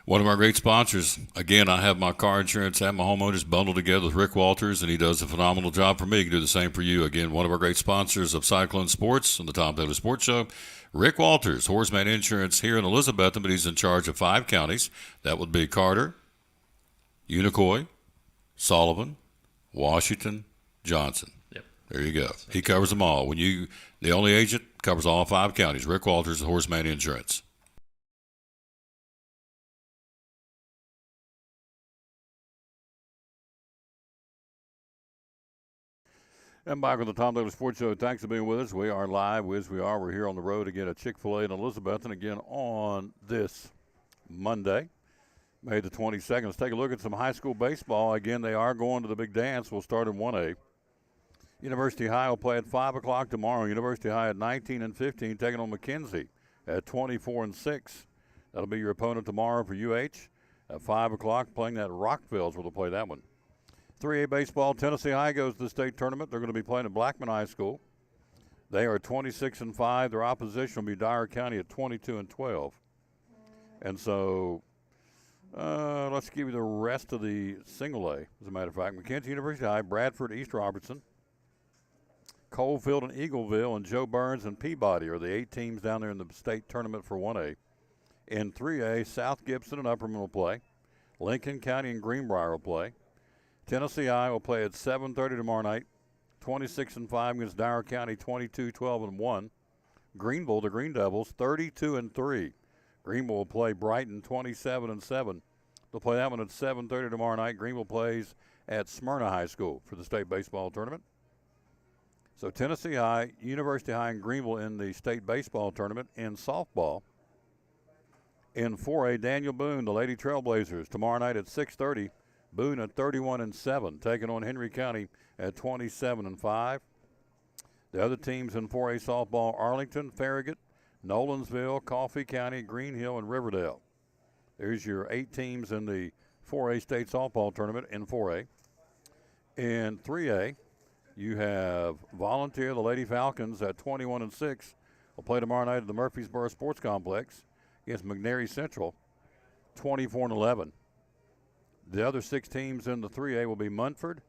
One of our great sponsors. Again, I have my car insurance and my homeowners bundled together with Rick Walters, and he does a phenomenal job for me. He can do the same for you. Again, one of our great sponsors of Cyclone Sports on the Tom Taylor Sports Show, Rick Walters, Horace Mann Insurance here in Elizabethton, but he's in charge of 5 counties. That would be Carter, Unicoi, Sullivan, Washington, Johnson. Yep. There you go. He covers them all. The only agent covers all 5 counties. Rick Walters, Horace Mann Insurance. And back on the Tom Taylor Sports Show. Thanks for being with us. We are live as we are. We're here on the road again at Chick-fil-A in Elizabethton again on this Monday, May the 22nd. Let's take a look at some high school baseball. Again, they are going to the big dance. We'll start in 1A. University High will play at 5 o'clock tomorrow. University High at 19-15, taking on McKenzie at 24-6. That'll be your opponent tomorrow for UH at 5 o'clock, playing that Rockville's where they'll play that one. 3A baseball, Tennessee High goes to the state tournament. They're going to be playing at Blackman High School. They are 26-5. Their opposition will be Dyer County at 22-12. And so let's give you the rest of the single A, as a matter of fact. McKenzie University High, Bradford, East Robertson, Coalfield and Eagleville, and Joe Burns and Peabody are the 8 teams down there in the state tournament for 1A. In 3A, South Gibson and Upperman will play. Lincoln County and Greenbrier will play. Tennessee High will play at 7:30 tomorrow night, 26-5 against Dyer County, 22-12-1. Greenville, the Green Devils, 32-3. Greenville will play Brighton, 27-7. They'll play that one at 7:30 tomorrow night. Greenville plays at Smyrna High School for the state baseball tournament. So Tennessee High, University High, and Greenville in the state baseball tournament. In softball, in 4A, Daniel Boone, the Lady Trailblazers, tomorrow night at 6:30. Boone at 31-7, taking on Henry County at 27-5. The other teams in 4A softball: Arlington, Farragut, Nolensville, Coffee County, Green Hill, and Riverdale. There's your 8 teams in the 4A state softball tournament in 4A. In 3A, you have Volunteer, the Lady Falcons at 21-6. Will play tomorrow night at the Murfreesboro Sports Complex against McNairy Central, 24-11. The other 6 teams in the 3A will be Munford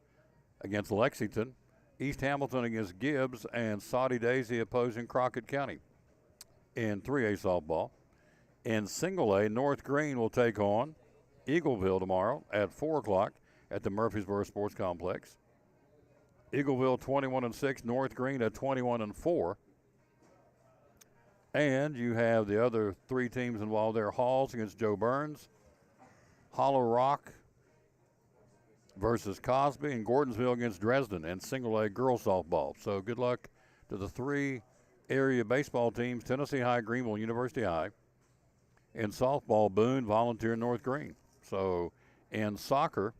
against Lexington, East Hamilton against Gibbs, and Saudi Daisy opposing Crockett County in 3A softball. In single A, North Green will take on Eagleville tomorrow at 4 o'clock at the Murfreesboro Sports Complex. Eagleville 21-6, North Green at 21-4. And you have the other 3 teams involved there: Halls against Joe Burns, Hollow Rock versus Cosby, and Gordonsville against Dresden in single A girls softball. So good luck to the 3 area baseball teams: Tennessee High, Greenville, University High. In softball, Boone, Volunteer, North Green. So in soccer,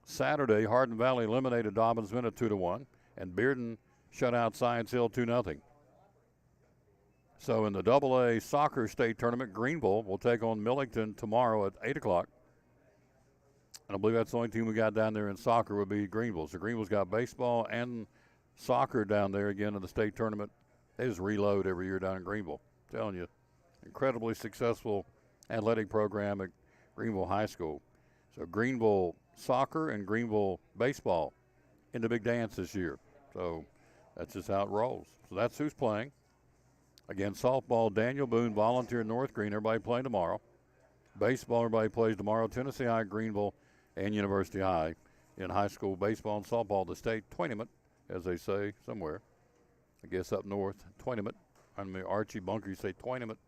Saturday, Hardin Valley eliminated Dobbins-Bennett at 2-1, and Bearden shut out Science Hill 2-0. So in the AA soccer state tournament, Greenville will take on Millington tomorrow at 8 o'clock. And I believe that's the only team we got down there in soccer would be Greenville. So Greenville's got baseball and soccer down there again in the state tournament. They just reload every year down in Greenville. I'm telling you, incredibly successful athletic program at Greenville High School. So Greenville soccer and Greenville baseball in the big dance this year. So that's just how it rolls. So that's who's playing. Again, softball, Daniel Boone, Volunteer, North Green. Everybody playing tomorrow. Baseball, everybody plays tomorrow. Tennessee High, Greenville, and University High in high school baseball and softball. The state tournament, as they say somewhere. I guess up north, tournament. I mean, Archie Bunker, you say tournament.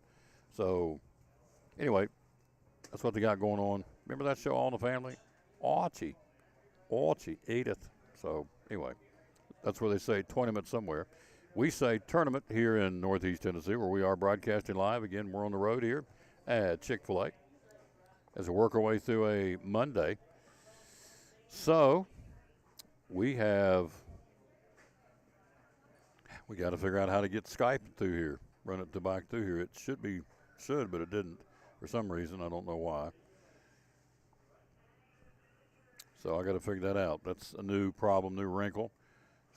So, anyway, that's what they got going on. Remember that show, All in the Family? Archie, Edith. So, anyway, that's where they say tournament somewhere. We say tournament here in Northeast Tennessee, where we are broadcasting live. Again, we're on the road here at Chick-fil-A as we work our way through a Monday. So, we got to figure out how to get Skype through here, run it back through here. It should, but it didn't for some reason. I don't know why. So I got to figure that out. That's a new problem, new wrinkle.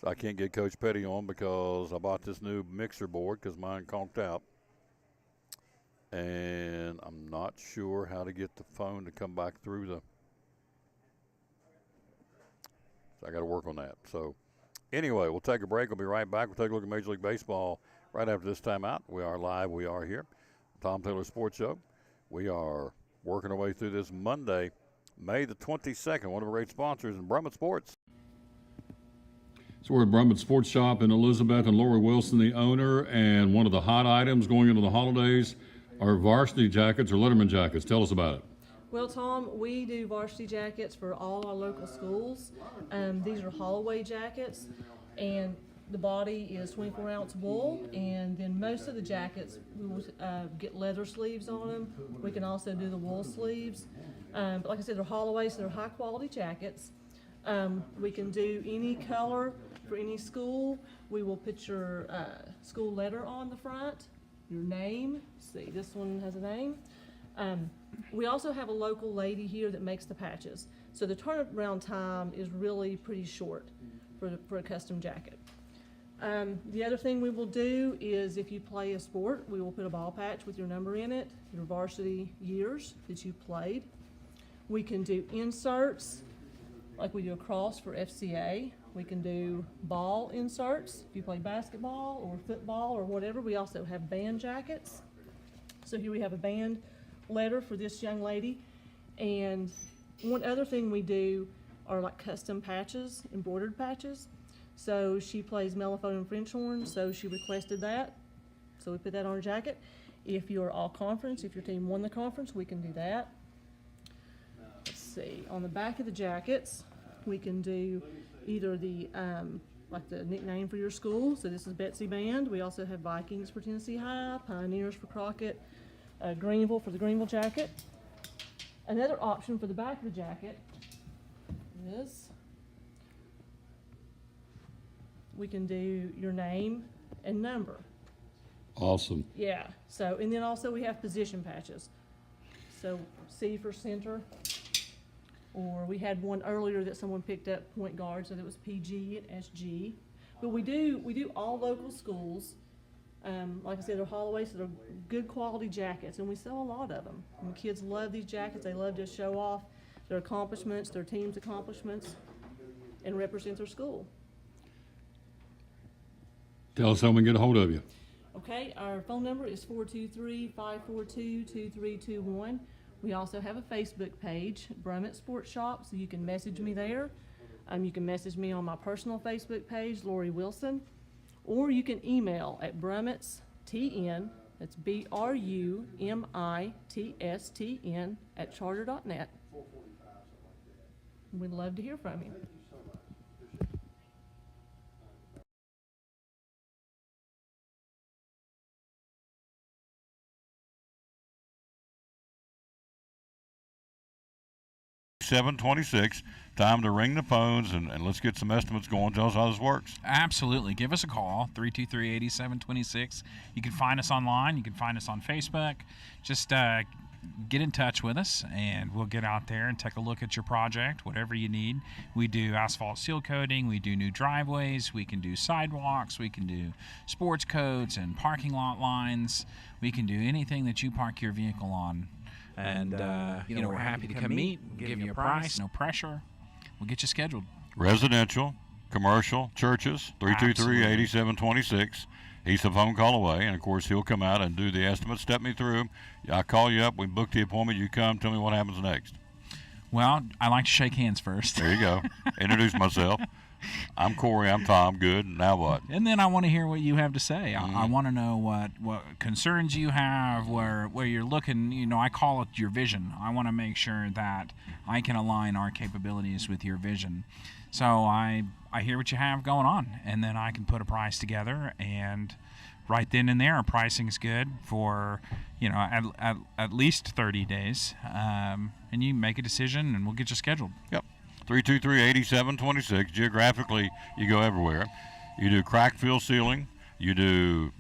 So I can't get Coach Petty on because I bought this new mixer board because mine conked out. And I'm not sure how to get the phone to come back through the. So I got to work on that. So anyway, we'll take a break. We'll be right back. We'll take a look at Major League Baseball right after this timeout. We are live. We are here. Tom Taylor Sports Show. We are working our way through this Monday, May the 22nd. One of our great sponsors in Brummett Sports. So we're at Brummett Sports Shop in Elizabeth, and Lori Wilson, the owner, and one of the hot items going into the holidays are varsity jackets or Letterman jackets. Tell us about it. Well, Tom, we do varsity jackets for all our local schools. These are Holloway jackets, and the body is 24-ounce wool, and then most of the jackets we will get leather sleeves on them. We can also do the wool sleeves. But like I said, they're Holloway, so they're high-quality jackets. We can do any color for any school. We will put your school letter on the front, your name. See, this one has a name. We also have a local lady here that makes the patches. So the turnaround time is really pretty short for a custom jacket. The other thing we will do is if you play a sport, we will put a ball patch with your number in it, your varsity years that you played. We can do inserts, like we do a cross for FCA. We can do ball inserts if you play basketball or football or whatever. We also have band jackets. So here we have a band letter for this young lady. And one other thing we do are like custom patches, embroidered patches. So she plays mellophone and French horn, so she requested that. So we put that on her jacket. If you're all conference, if your team won the conference, we can do that. Let's see, on the back of the jackets, we can do either the, like the nickname for your school. So this is Betsy Band. We also have Vikings for Tennessee High, Pioneers for Crockett, Greenville for the Greenville jacket. Another option for the back of the jacket is we can do your name and number. Awesome. Yeah, so, and then also we have position patches. So C for center, or we had one earlier that someone picked up, point guard, so that was PG and SG. But we do all local schools. Like I said, they're Holloway, so they're good quality jackets, and we sell a lot of them. And the kids love these jackets. They love to show off their accomplishments, their team's accomplishments, and represent their school. Tell us how we can get a hold of you. Okay, our phone number is 423-542-2321. We also have a Facebook page, Brummett Sports Shop, so you can message me there. You can message me on my personal Facebook page, Lori Wilson, or you can email at brummittstn, that's BRUMITSTN @charter.net. We'd love to hear from you. $7:26. Time to ring the phones and let's get some estimates going. Tell us how this works. Absolutely. Give us a call, 323-8726. You can find us online. You can find us on Facebook. Just get in touch with us, and we'll get out there and take a look at your project, whatever you need. We do asphalt seal coating, we do new driveways, we can do sidewalks, we can do sports coats and parking lot lines. We can do anything that you park your vehicle on. And, we're happy to come meet, give you a price, no pressure. We'll get you scheduled. Residential, commercial, churches, 323-8726. He's a phone call away, and, of course, he'll come out and do the estimate. Step me through. I call you up. We book the appointment. You come. Tell me what happens next. Well, I like to shake hands first. There you go. Introduce myself. I'm Corey. I'm Tom. Good. Now what? And then I want to hear what you have to say. I want to know what concerns you have, where you're looking. I call it your vision. I want to make sure that I can align our capabilities with your vision. So I hear what you have going on, and then I can put a price together, and right then and there, our pricing's good for, at least 30 days. And you make a decision, and we'll get you scheduled. Yep. 323-8726. Geographically, you go everywhere. You do crack fill sealing, you do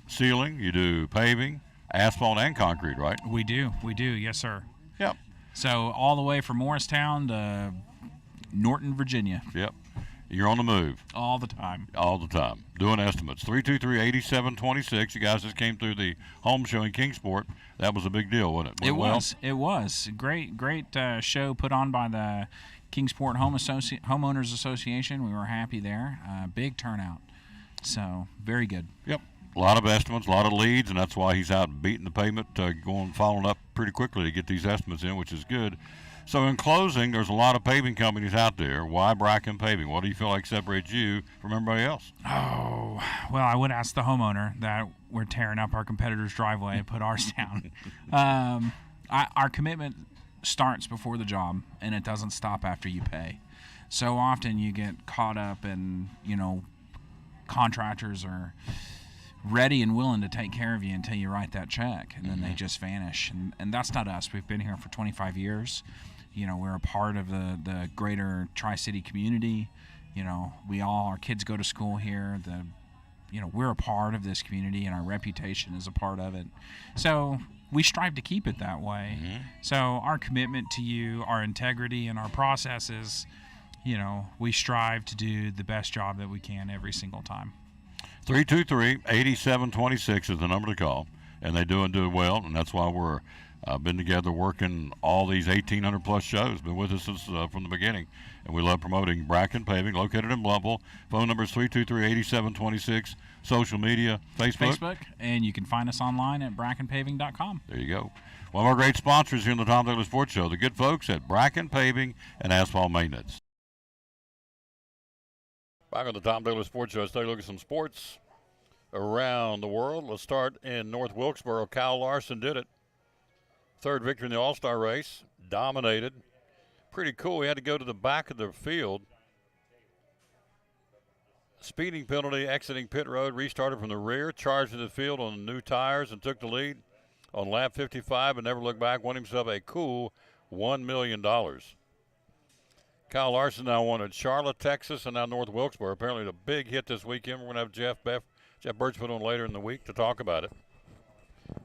paving, asphalt, and concrete, right? We do, yes, sir. Yep. So all the way from Morristown to Norton, Virginia. Yep. You're on the move. All the time. All the time. Doing estimates. 323-8726. You guys just came through the home show in Kingsport. That was a big deal, wasn't it? It was. Great show put on by the Kingsport Homeowners Association. We were happy there. Big turnout. So, very good. Yep. A lot of estimates, a lot of leads, and that's why he's out beating the pavement, following up pretty quickly to get these estimates in, which is good. So in closing, there's a lot of paving companies out there. Why Bracken Paving? What do you feel like separates you from everybody else? Oh, well, I would ask the homeowner that we're tearing up our competitor's driveway and put ours down. Our commitment starts before the job, and it doesn't stop after you pay. So often you get caught up in, contractors are ready and willing to take care of you until you write that check, and then they just vanish. And that's not us. We've been here for 25 years. We're a part of the greater Tri-City community. Our kids go to school here. We're a part of this community, and our reputation is a part of it. So we strive to keep it that way. Mm-hmm. So our commitment to you, our integrity, and our processes, we strive to do the best job that we can every single time. 323-8726 is the number to call, and they do well, and that's why we're been together working all these 1,800 plus shows. Been with us since from the beginning, and we love promoting Bracken Paving, located in Blumpville. Phone number is 323-8726. Social media, Facebook, and you can find us online at brackenpaving.com. There you go. One of our great sponsors here in the Tom Taylor Sports Show, the good folks at Bracken Paving and Asphalt Maintenance. Back on the Tom Taylor Sports Show, let's take a look at some sports around the world. Let's start in North Wilkesboro. Kyle Larson did it. Third victory in the All-Star race. Dominated. Pretty cool. He had to go to the back of the field. Speeding penalty, exiting pit road, restarted from the rear, charged into the field on new tires and took the lead on lap 55 and never looked back. Won himself a cool $1 million. Kyle Larson now won at Charlotte, Texas, and now North Wilkesboro. Apparently the big hit this weekend. We're going to have Jeff Birchwood on later in the week to talk about it.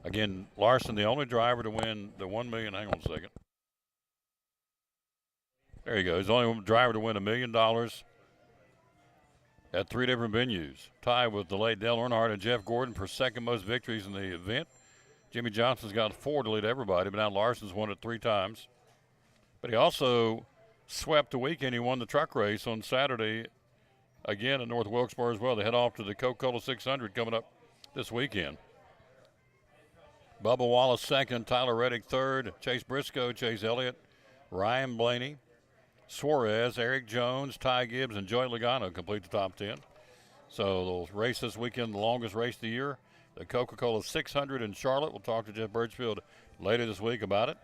Again, Larson, the only driver to win the $1 million. Hang on a second. There you go. He's the only driver to win $1 million at 3 different venues. Tied with the late Dale Earnhardt and Jeff Gordon for second most victories in the event. Jimmy Johnson's got 4 to lead everybody, but now Larson's won it 3 times. But he also swept the weekend. He won the truck race on Saturday again at North Wilkesboro as well. They head off to the Coca-Cola 600 coming up this weekend. Bubba Wallace second, Tyler Reddick third, Chase Briscoe, Chase Elliott, Ryan Blaney, Suarez, Eric Jones, Ty Gibbs, and Joey Logano complete the top 10. So the race this weekend, the longest race of the year, the Coca-Cola 600 in Charlotte. We'll talk to Jeff Birchfield later this week about it.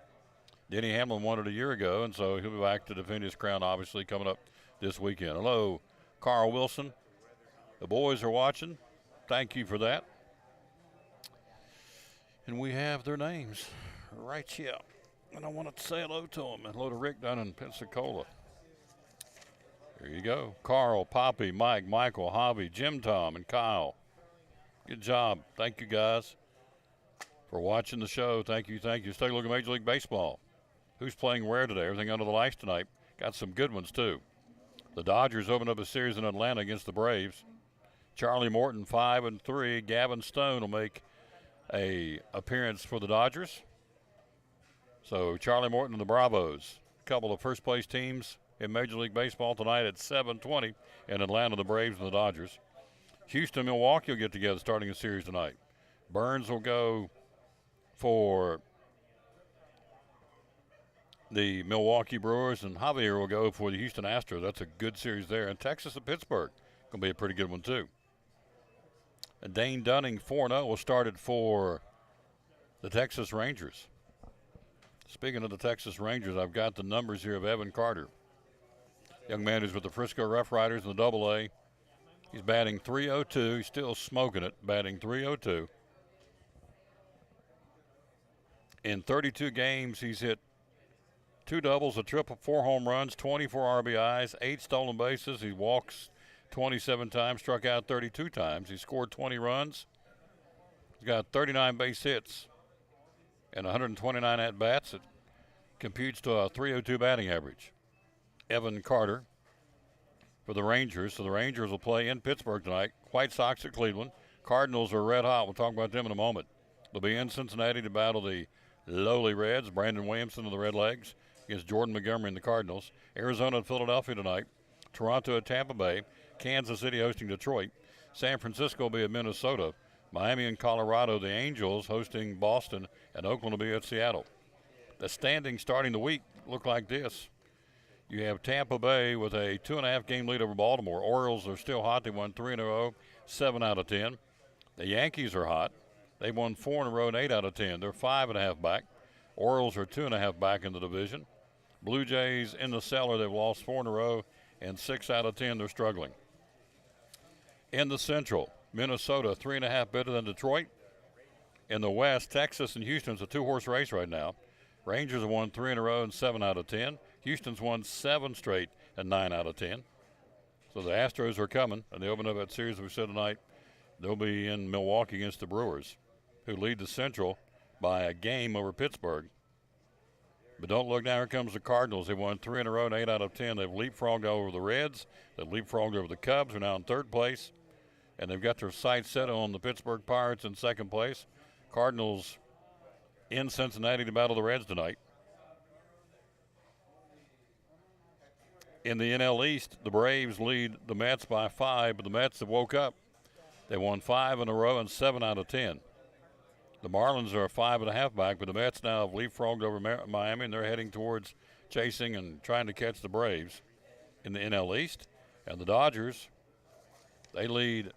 Denny Hamlin won it a year ago, and so he'll be back to defend his crown, obviously, coming up this weekend. Hello, Carl Wilson. The boys are watching. Thank you for that. And we have their names right here. And I want to say hello to them. Hello to Rick down in Pensacola. There you go. Carl, Poppy, Mike, Michael, Javi, Jim Tom, and Kyle. Good job. Thank you, guys. for watching the show. Thank you. Let's take a look at Major League Baseball. Who's playing where today? Everything under the lights tonight. Got some good ones, too. The Dodgers open up a series in Atlanta against the Braves. Charlie Morton, 5-3. Gavin Stone will make a appearance for the Dodgers. So Charlie Morton and the Bravos, a couple of first-place teams in Major League Baseball tonight at 7:20 in Atlanta, the Braves and the Dodgers. Houston, Milwaukee will get together starting a series tonight. Burns will go for the Milwaukee Brewers, and Javier will go for the Houston Astros. That's a good series there. And Texas and Pittsburgh going to be a pretty good one, too. And Dane Dunning, 4-0, will start it for the Texas Rangers. Speaking of the Texas Rangers, I've got the numbers here of Evan Carter. Young man who's with the Frisco Rough Riders in the Double-A. He's batting .302. He's still smoking it, batting .302. In 32 games, he's hit 2 doubles, a triple, 4 home runs, 24 RBIs, 8 stolen bases. He walks 27 times, struck out 32 times. He scored 20 runs. He's got 39 base hits and 129 at-bats. It computes to a .302 batting average. Evan Carter for the Rangers. So the Rangers will play in Pittsburgh tonight. White Sox at Cleveland. Cardinals are red hot. We'll talk about them in a moment. They'll be in Cincinnati to battle the lowly Reds. Brandon Williamson of the Red Legs against Jordan Montgomery and the Cardinals. Arizona and Philadelphia tonight. Toronto at Tampa Bay. Kansas City hosting Detroit. San Francisco will be at Minnesota. Miami and Colorado, the Angels hosting Boston, and Oakland will be at Seattle. The standings starting the week look like this. You have Tampa Bay with a 2.5 game lead over Baltimore. Orioles are still hot. They won 3 in a row, 7 out of 10. The Yankees are hot. They've won 4 in a row and 8 out of 10. They're 5.5 back. Orioles are 2.5 back in the division. Blue Jays in the cellar. They've lost 4 in a row and 6 out of 10. They're struggling. In the Central, Minnesota 3.5 better than Detroit. In the West, Texas and Houston's a 2-horse race right now. Rangers have won 3 in a row and 7 out of 10. Houston's won 7 straight and 9 out of 10. So the Astros are coming, and they open up that series we said tonight. They'll be in Milwaukee against the Brewers, who lead the Central by a game over Pittsburgh. But don't look now, here comes the Cardinals. They won 3 in a row and 8 out of 10. They've leapfrogged over the Reds. They've leapfrogged over the Cubs, who are now in 3rd place. And they've got their sights set on the Pittsburgh Pirates in 2nd place. Cardinals in Cincinnati to battle the Reds tonight. In the NL East, the Braves lead the Mets by 5, but the Mets have woke up. They won 5 in a row and 7 out of 10. The Marlins are a 5.5 back, but the Mets now have leapfrogged over Miami, and they're heading towards chasing and trying to catch the Braves in the NL East. And the Dodgers, they lead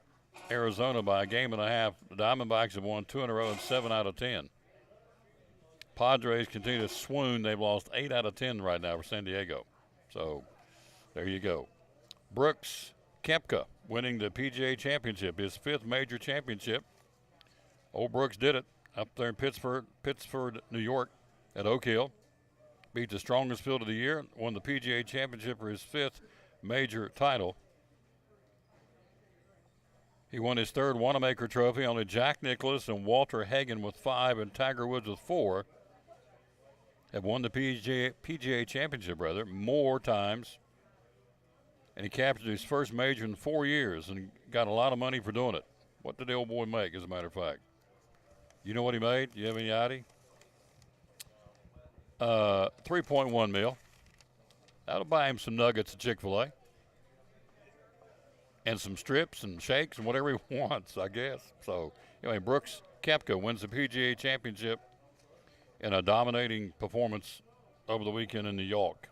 Arizona by a game and a half. The Diamondbacks have won 2 in a row and 7 out of 10. Padres continue to swoon. They've lost 8 out of 10 right now for San Diego. So there you go. Brooks Koepka winning the PGA Championship, his 5th major championship. Old Brooks did it up there in Pittsford, New York at Oak Hill. Beat the strongest field of the year, won the PGA Championship for his 5th major title. He won his 3rd Wanamaker Trophy. Only Jack Nicklaus and Walter Hagen with 5 and Tiger Woods with 4 have won the PGA Championship, more times. And he captured his first major in 4 years and got a lot of money for doing it. What did the old boy make, as a matter of fact? You know what he made? You have any idea? $3.1 million. That'll buy him some nuggets at Chick-fil-A. And some strips and shakes and whatever he wants, I guess. So, anyway, Brooks Koepka wins the PGA Championship in a dominating performance over the weekend in New York.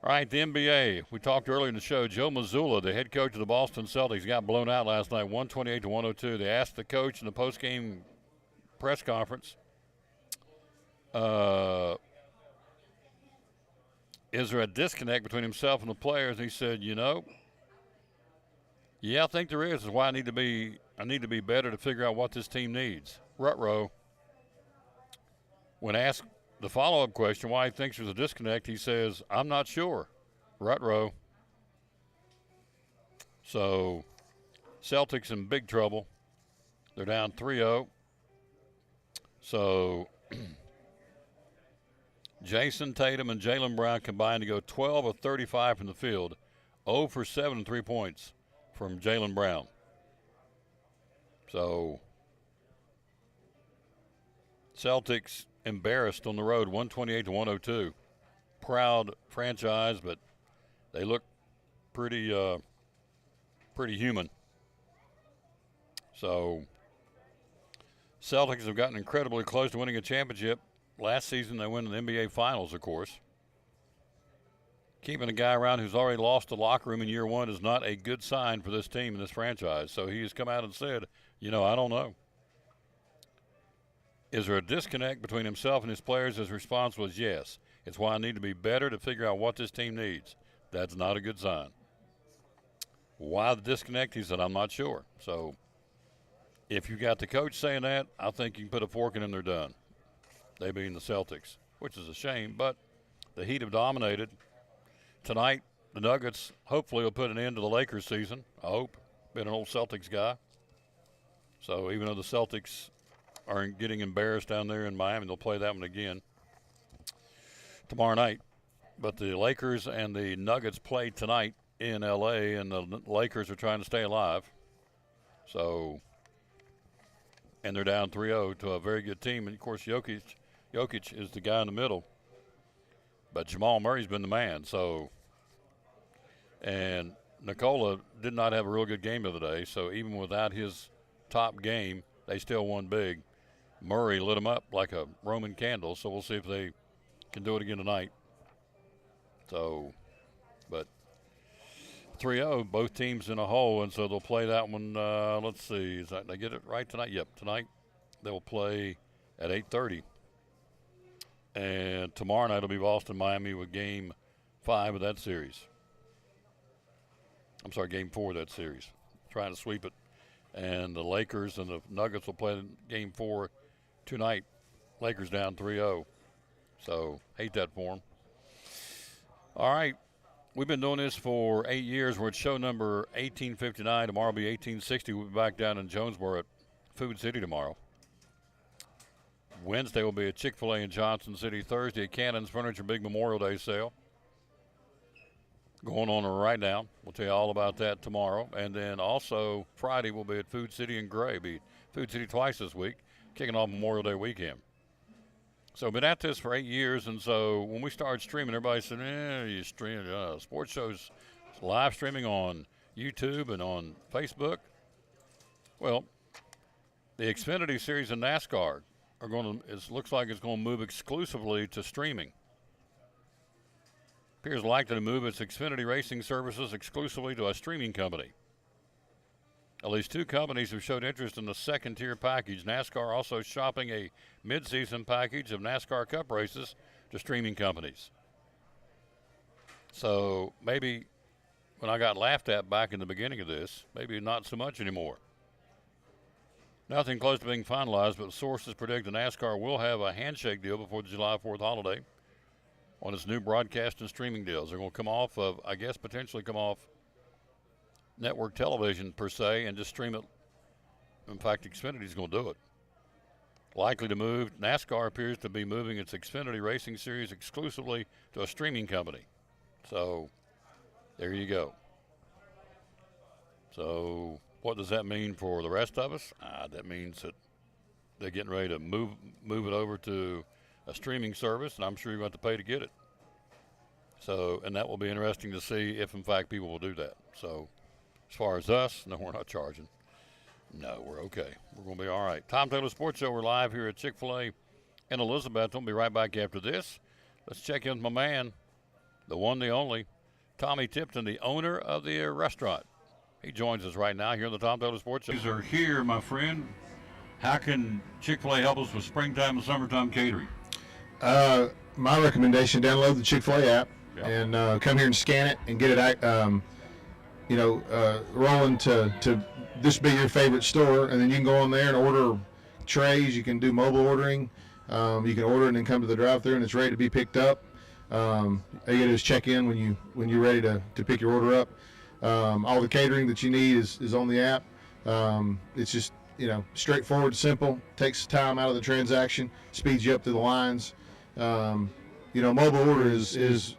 All right, the NBA. We talked earlier in the show. Joe Mazzulla, the head coach of the Boston Celtics, got blown out last night, 128-102. They asked the coach in the postgame press conference, is there a disconnect between himself and the players? And he said, yeah, I think there is. That's why I need to be better to figure out what this team needs. Rutrow, when asked the follow-up question why he thinks there's a disconnect, he says, I'm not sure. Rutrow. So Celtics in big trouble. They're down 3-0. So Jason Tatum and Jaylen Brown combined to go 12 of 35 from the field, 0 for 7 and 3 points from Jaylen Brown. So Celtics embarrassed on the road, 128 to 102. Proud franchise, but they look pretty human. So Celtics have gotten incredibly close to winning a championship. Last season they won the NBA Finals, of course. Keeping a guy around who's already lost the locker room in year one is not a good sign for this team and this franchise. So he has come out and said, I don't know. Is there a disconnect between himself and his players? His response was yes. It's why I need to be better to figure out what this team needs. That's not a good sign. Why the disconnect? He said, I'm not sure. So if you got the coach saying that, I think you can put a fork in them, they're done. They being the Celtics, which is a shame, but the Heat have dominated. Tonight, the Nuggets hopefully will put an end to the Lakers season. I hope. Been an old Celtics guy. So even though the Celtics are getting embarrassed down there in Miami, they'll play that one again tomorrow night. But the Lakers and the Nuggets play tonight in L.A., and the Lakers are trying to stay alive. So, and they're down 3-0 to a very good team. And, of course, Jokic is the guy in the middle. But Jamal Murray's been the man. So, and Nikola did not have a real good game the other day. So even without his top game, they still won big. Murray lit them up like a Roman candle. So we'll see if they can do it again tonight. So, but 3-0, both teams in a hole, and so they'll play that one. Let's see, did I get it right tonight? Yep, tonight they will play at 8:30. And tomorrow night will be Boston, Miami with Game 5 of that series. I'm sorry, Game 4 of that series. Trying to sweep it. And the Lakers and the Nuggets will play Game 4 tonight. Lakers down 3-0. So, hate that for them. All right. We've been doing this for 8 years. We're at show number 1859. Tomorrow will be 1860. We'll be back down in Jonesboro at Food City tomorrow. Wednesday will be at Chick-fil-A in Johnson City. Thursday at Cannon's Furniture Big Memorial Day sale. Going on right now. We'll tell you all about that tomorrow. And then also Friday we'll be at Food City in Gray. Be Food City twice this week, kicking off Memorial Day weekend. So been at this for 8 years, and so when we started streaming, everybody said, you stream sports shows live streaming on YouTube and on Facebook. Well, the Xfinity Series in NASCAR it looks like it's going to move exclusively to streaming. Appears likely to move its Xfinity racing services exclusively to a streaming company. At least 2 companies have showed interest in the second-tier package. NASCAR also shopping a mid-season package of NASCAR Cup races to streaming companies. So maybe when I got laughed at back in the beginning of this, maybe not so much anymore. Nothing close to being finalized, but sources predict that NASCAR will have a handshake deal before the July 4th holiday on its new broadcast and streaming deals. They're going to come off of, I guess, potentially come off network television per se and just stream it. In fact, Xfinity is going to do it. Likely to move, NASCAR appears to be moving its Xfinity Racing Series exclusively to a streaming company. So there you go. So what does that mean for the rest of us? That means that they're getting ready to move it over to a streaming service, and I'm sure you're going to have to pay to get it. So, and that will be interesting to see if, in fact, people will do that. So as far as us, no, we're not charging. No, we're okay. We're going to be all right. Tom Taylor Sports Show. We're live here at Chick-fil-A in Elizabeth. We'll be right back after this. Let's check in with my man, the one, the only, Tommy Tipton, the owner of the restaurant. He joins us right now here on the Tom Taylor Sports Show. These are here, my friend. How can Chick-fil-A help us with springtime and summertime catering? My recommendation, download the Chick-fil-A app and come here and scan it and get it rolling to this be your favorite store, and then you can go on there and order trays. You can do mobile ordering. You can order and then come to the drive-thru and it's ready to be picked up. All you gotta do is check in when you're ready to pick your order up. All the catering that you need is on the app. It's just straightforward, simple, takes time out of the transaction, speeds you up through the lines. Mobile order is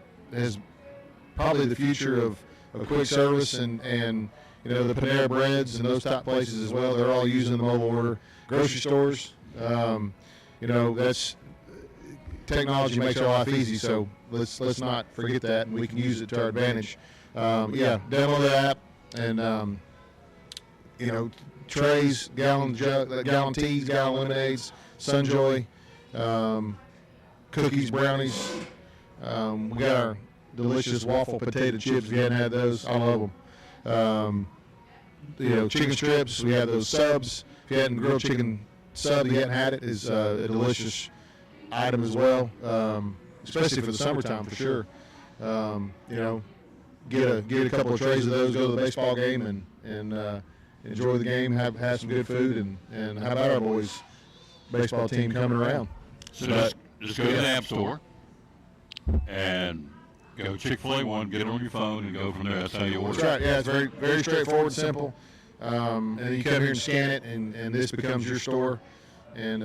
probably the future of quick service and the Panera Breads and those top places as well. They're all using the mobile order. Grocery stores, that's technology makes our life easy. So let's not forget that, and we can use it to our advantage. Download the app and trays, gallon teas, gallon lemonades, Sunjoy, cookies, brownies. We got our delicious waffle potato chips. If you hadn't had those, I love them. Chicken strips. We have those subs. If you hadn't grilled chicken sub, you hadn't had it, is a delicious item as well, especially for the summertime for sure. Get a couple of trays of those, go to the baseball game and enjoy the game, have some good food, and how about our boys baseball team coming around? So just go to the App Store and go Chick-fil-A one, get it on your phone, and go from there. That's how you order. That's right. Yeah, it's very, very straightforward, simple. And then you come here and scan it, and this becomes your store. And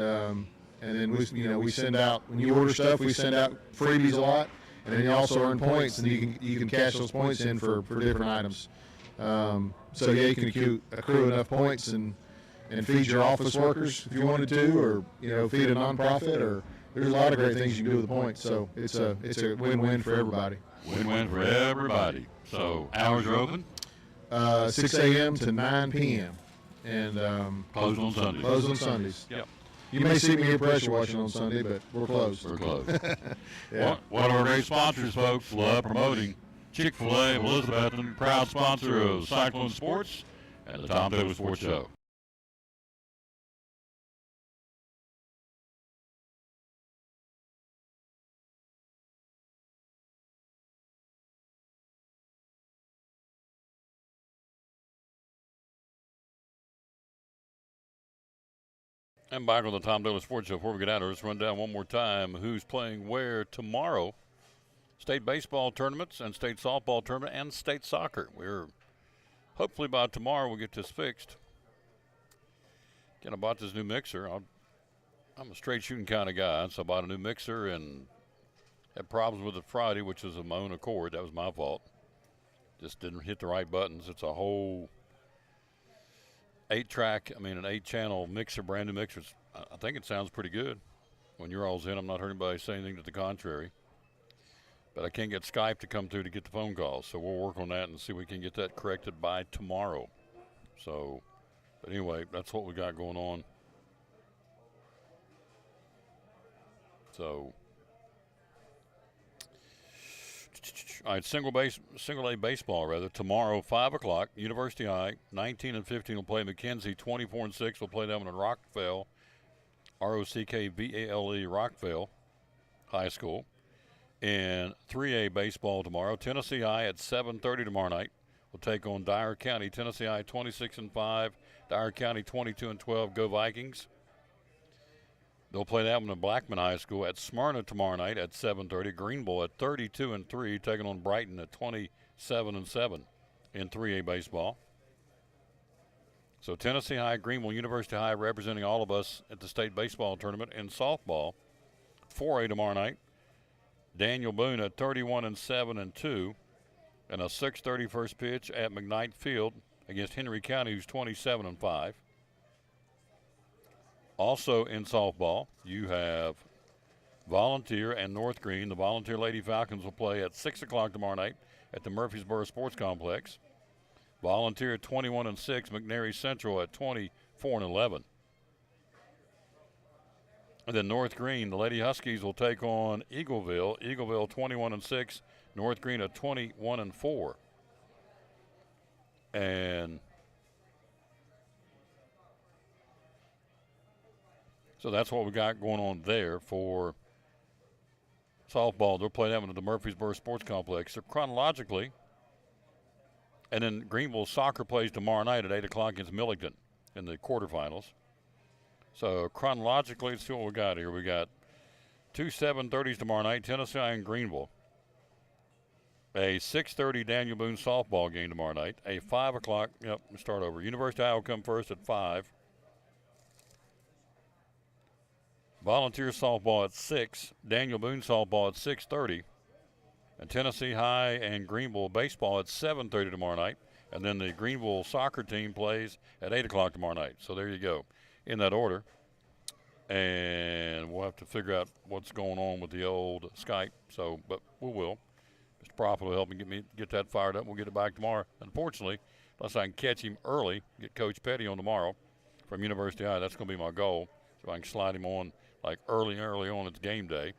then we send out, when you order stuff, we send out freebies a lot, and then you also earn points, and you can cash those points in for different items. You can accrue enough points and feed your office workers if you wanted to, or feed a nonprofit, or there's a lot of great things you can do with the points. So it's a win-win for everybody. Win-win for everybody. So hours are open? 6 a.m. to 9 p.m. and closed on Sundays. Closed on Sundays. Yep. You may see me here pressure washing on Sunday, but we're closed. We're closed. Yeah. One of our great sponsors, folks, love promoting Chick-fil-A of Elizabethton, proud sponsor of Cyclone Sports and the Tom Taylor Sports Show. And back on the Tom Taylor Sports Show. Before we get out, let's run down one more time who's playing where tomorrow. State baseball tournaments and state softball tournament and state soccer. We're hopefully by tomorrow we'll get this fixed. Again, I bought this new mixer. I'm a straight shooting kind of guy, so I bought a new mixer and had problems with it Friday, which was of my own accord. That was my fault. Just didn't hit the right buttons. It's a whole an 8-channel mixer, brand new mixer. I think it sounds pretty good. When you're all's in, I'm not hearing anybody say anything to the contrary. But I can't get Skype to come through to get the phone calls. So we'll work on that and see if we can get that corrected by tomorrow. So, but anyway, that's what we got going on. So, all right, single A baseball, tomorrow, 5 o'clock, University High, 19 and 15 will play McKenzie, 24 and 6 will play them in Rockvale, Rockvale, Rockvale High School. In 3A baseball tomorrow, Tennessee High at 7:30 tomorrow night will take on Dyer County. Tennessee High 26 and 5, Dyer County 22 and 12. Go Vikings! They'll play that one at Blackman High School. At Smyrna tomorrow night at 7:30. Greenville at 32 and 3, taking on Brighton at 27 and 7 in 3A baseball. So Tennessee High, Greenville, University High representing all of us at the state baseball tournament. In softball, 4A tomorrow night. Daniel Boone at 31 and 7 and 2, and a 6:30 first pitch at McKnight Field against Henry County, who's 27 and 5. Also in softball, you have Volunteer and North Green. The Volunteer Lady Falcons will play at 6 o'clock tomorrow night at the Murfreesboro Sports Complex. Volunteer at 21 and 6, McNary Central at 24 and 11. And then North Green, the Lady Huskies will take on Eagleville. Eagleville 21 and 6, North Green at 21 and 4. And so that's what we got going on there for softball. They'll play that one at the Murfreesboro Sports Complex. So chronologically, and then Greenville soccer plays tomorrow night at 8 o'clock against Millington in the quarterfinals. So chronologically, let's see what we got here. We got two 7:30s tomorrow night, Tennessee and Greenville. A 6:30 Daniel Boone softball game tomorrow night. A 5 o'clock, we start over. University of Iowa will come first at 5. Volunteer softball at 6. Daniel Boone softball at 6:30. And Tennessee High and Greenville baseball at 7:30 tomorrow night. And then the Greenville soccer team plays at 8 o'clock tomorrow night. So there you go, in that order. And we'll have to figure out what's going on with the old Skype. So, but we will. Mr. Prophet will help me get that fired up. We'll get it back tomorrow. Unfortunately, unless I can catch him early, get Coach Petty on tomorrow from University High. That's going to be my goal. So I can slide him on like early on. It's game day.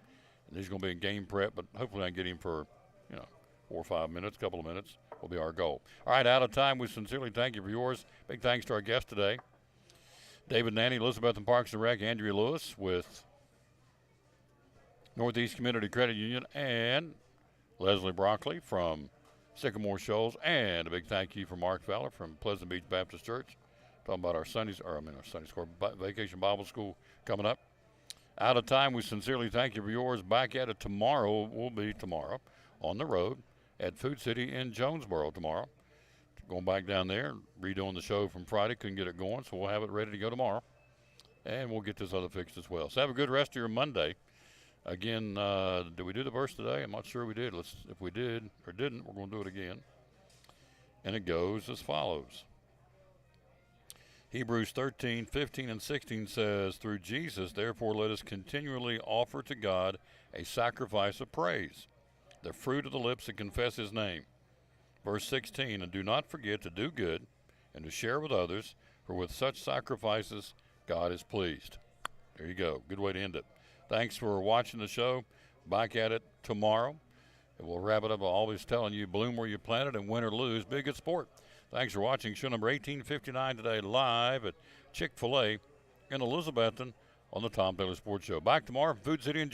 And he's going to be in game prep, but hopefully I can get him for, 4 or 5 minutes, couple of minutes will be our goal. All right, out of time. We sincerely thank you for yours. Big thanks to our guest today, David Nanny, Elizabeth and Parks and Rec, Andrea Lewis with Northeast Community Credit Union, and Leslie Broccoli from Sycamore Shoals, and a big thank you for Mark Fowler from Pleasant Beach Baptist Church, talking about our Sunday School Vacation Bible School coming up. Out of time, we sincerely thank you for yours. Back at it tomorrow. We'll be tomorrow on the road at Food City in Jonesboro tomorrow. Going back down there, redoing the show from Friday. Couldn't get it going, so we'll have it ready to go tomorrow. And we'll get this other fixed as well. So have a good rest of your Monday. Again, did we do the verse today? I'm not sure we did. If we did or didn't, we're going to do it again. And it goes as follows. Hebrews 13, 15, and 16 says, through Jesus, therefore, let us continually offer to God a sacrifice of praise, the fruit of the lips that confess his name. Verse 16, and do not forget to do good and to share with others, for with such sacrifices God is pleased. There you go. Good way to end it. Thanks for watching the show. Back at it tomorrow. And we'll wrap it up. I'm always telling you, bloom where you planted and win or lose. Be a good sport. Thanks for watching show number 1859 today, live at Chick-fil-A in Elizabethton on the Tom Taylor Sports Show. Back tomorrow from Food City in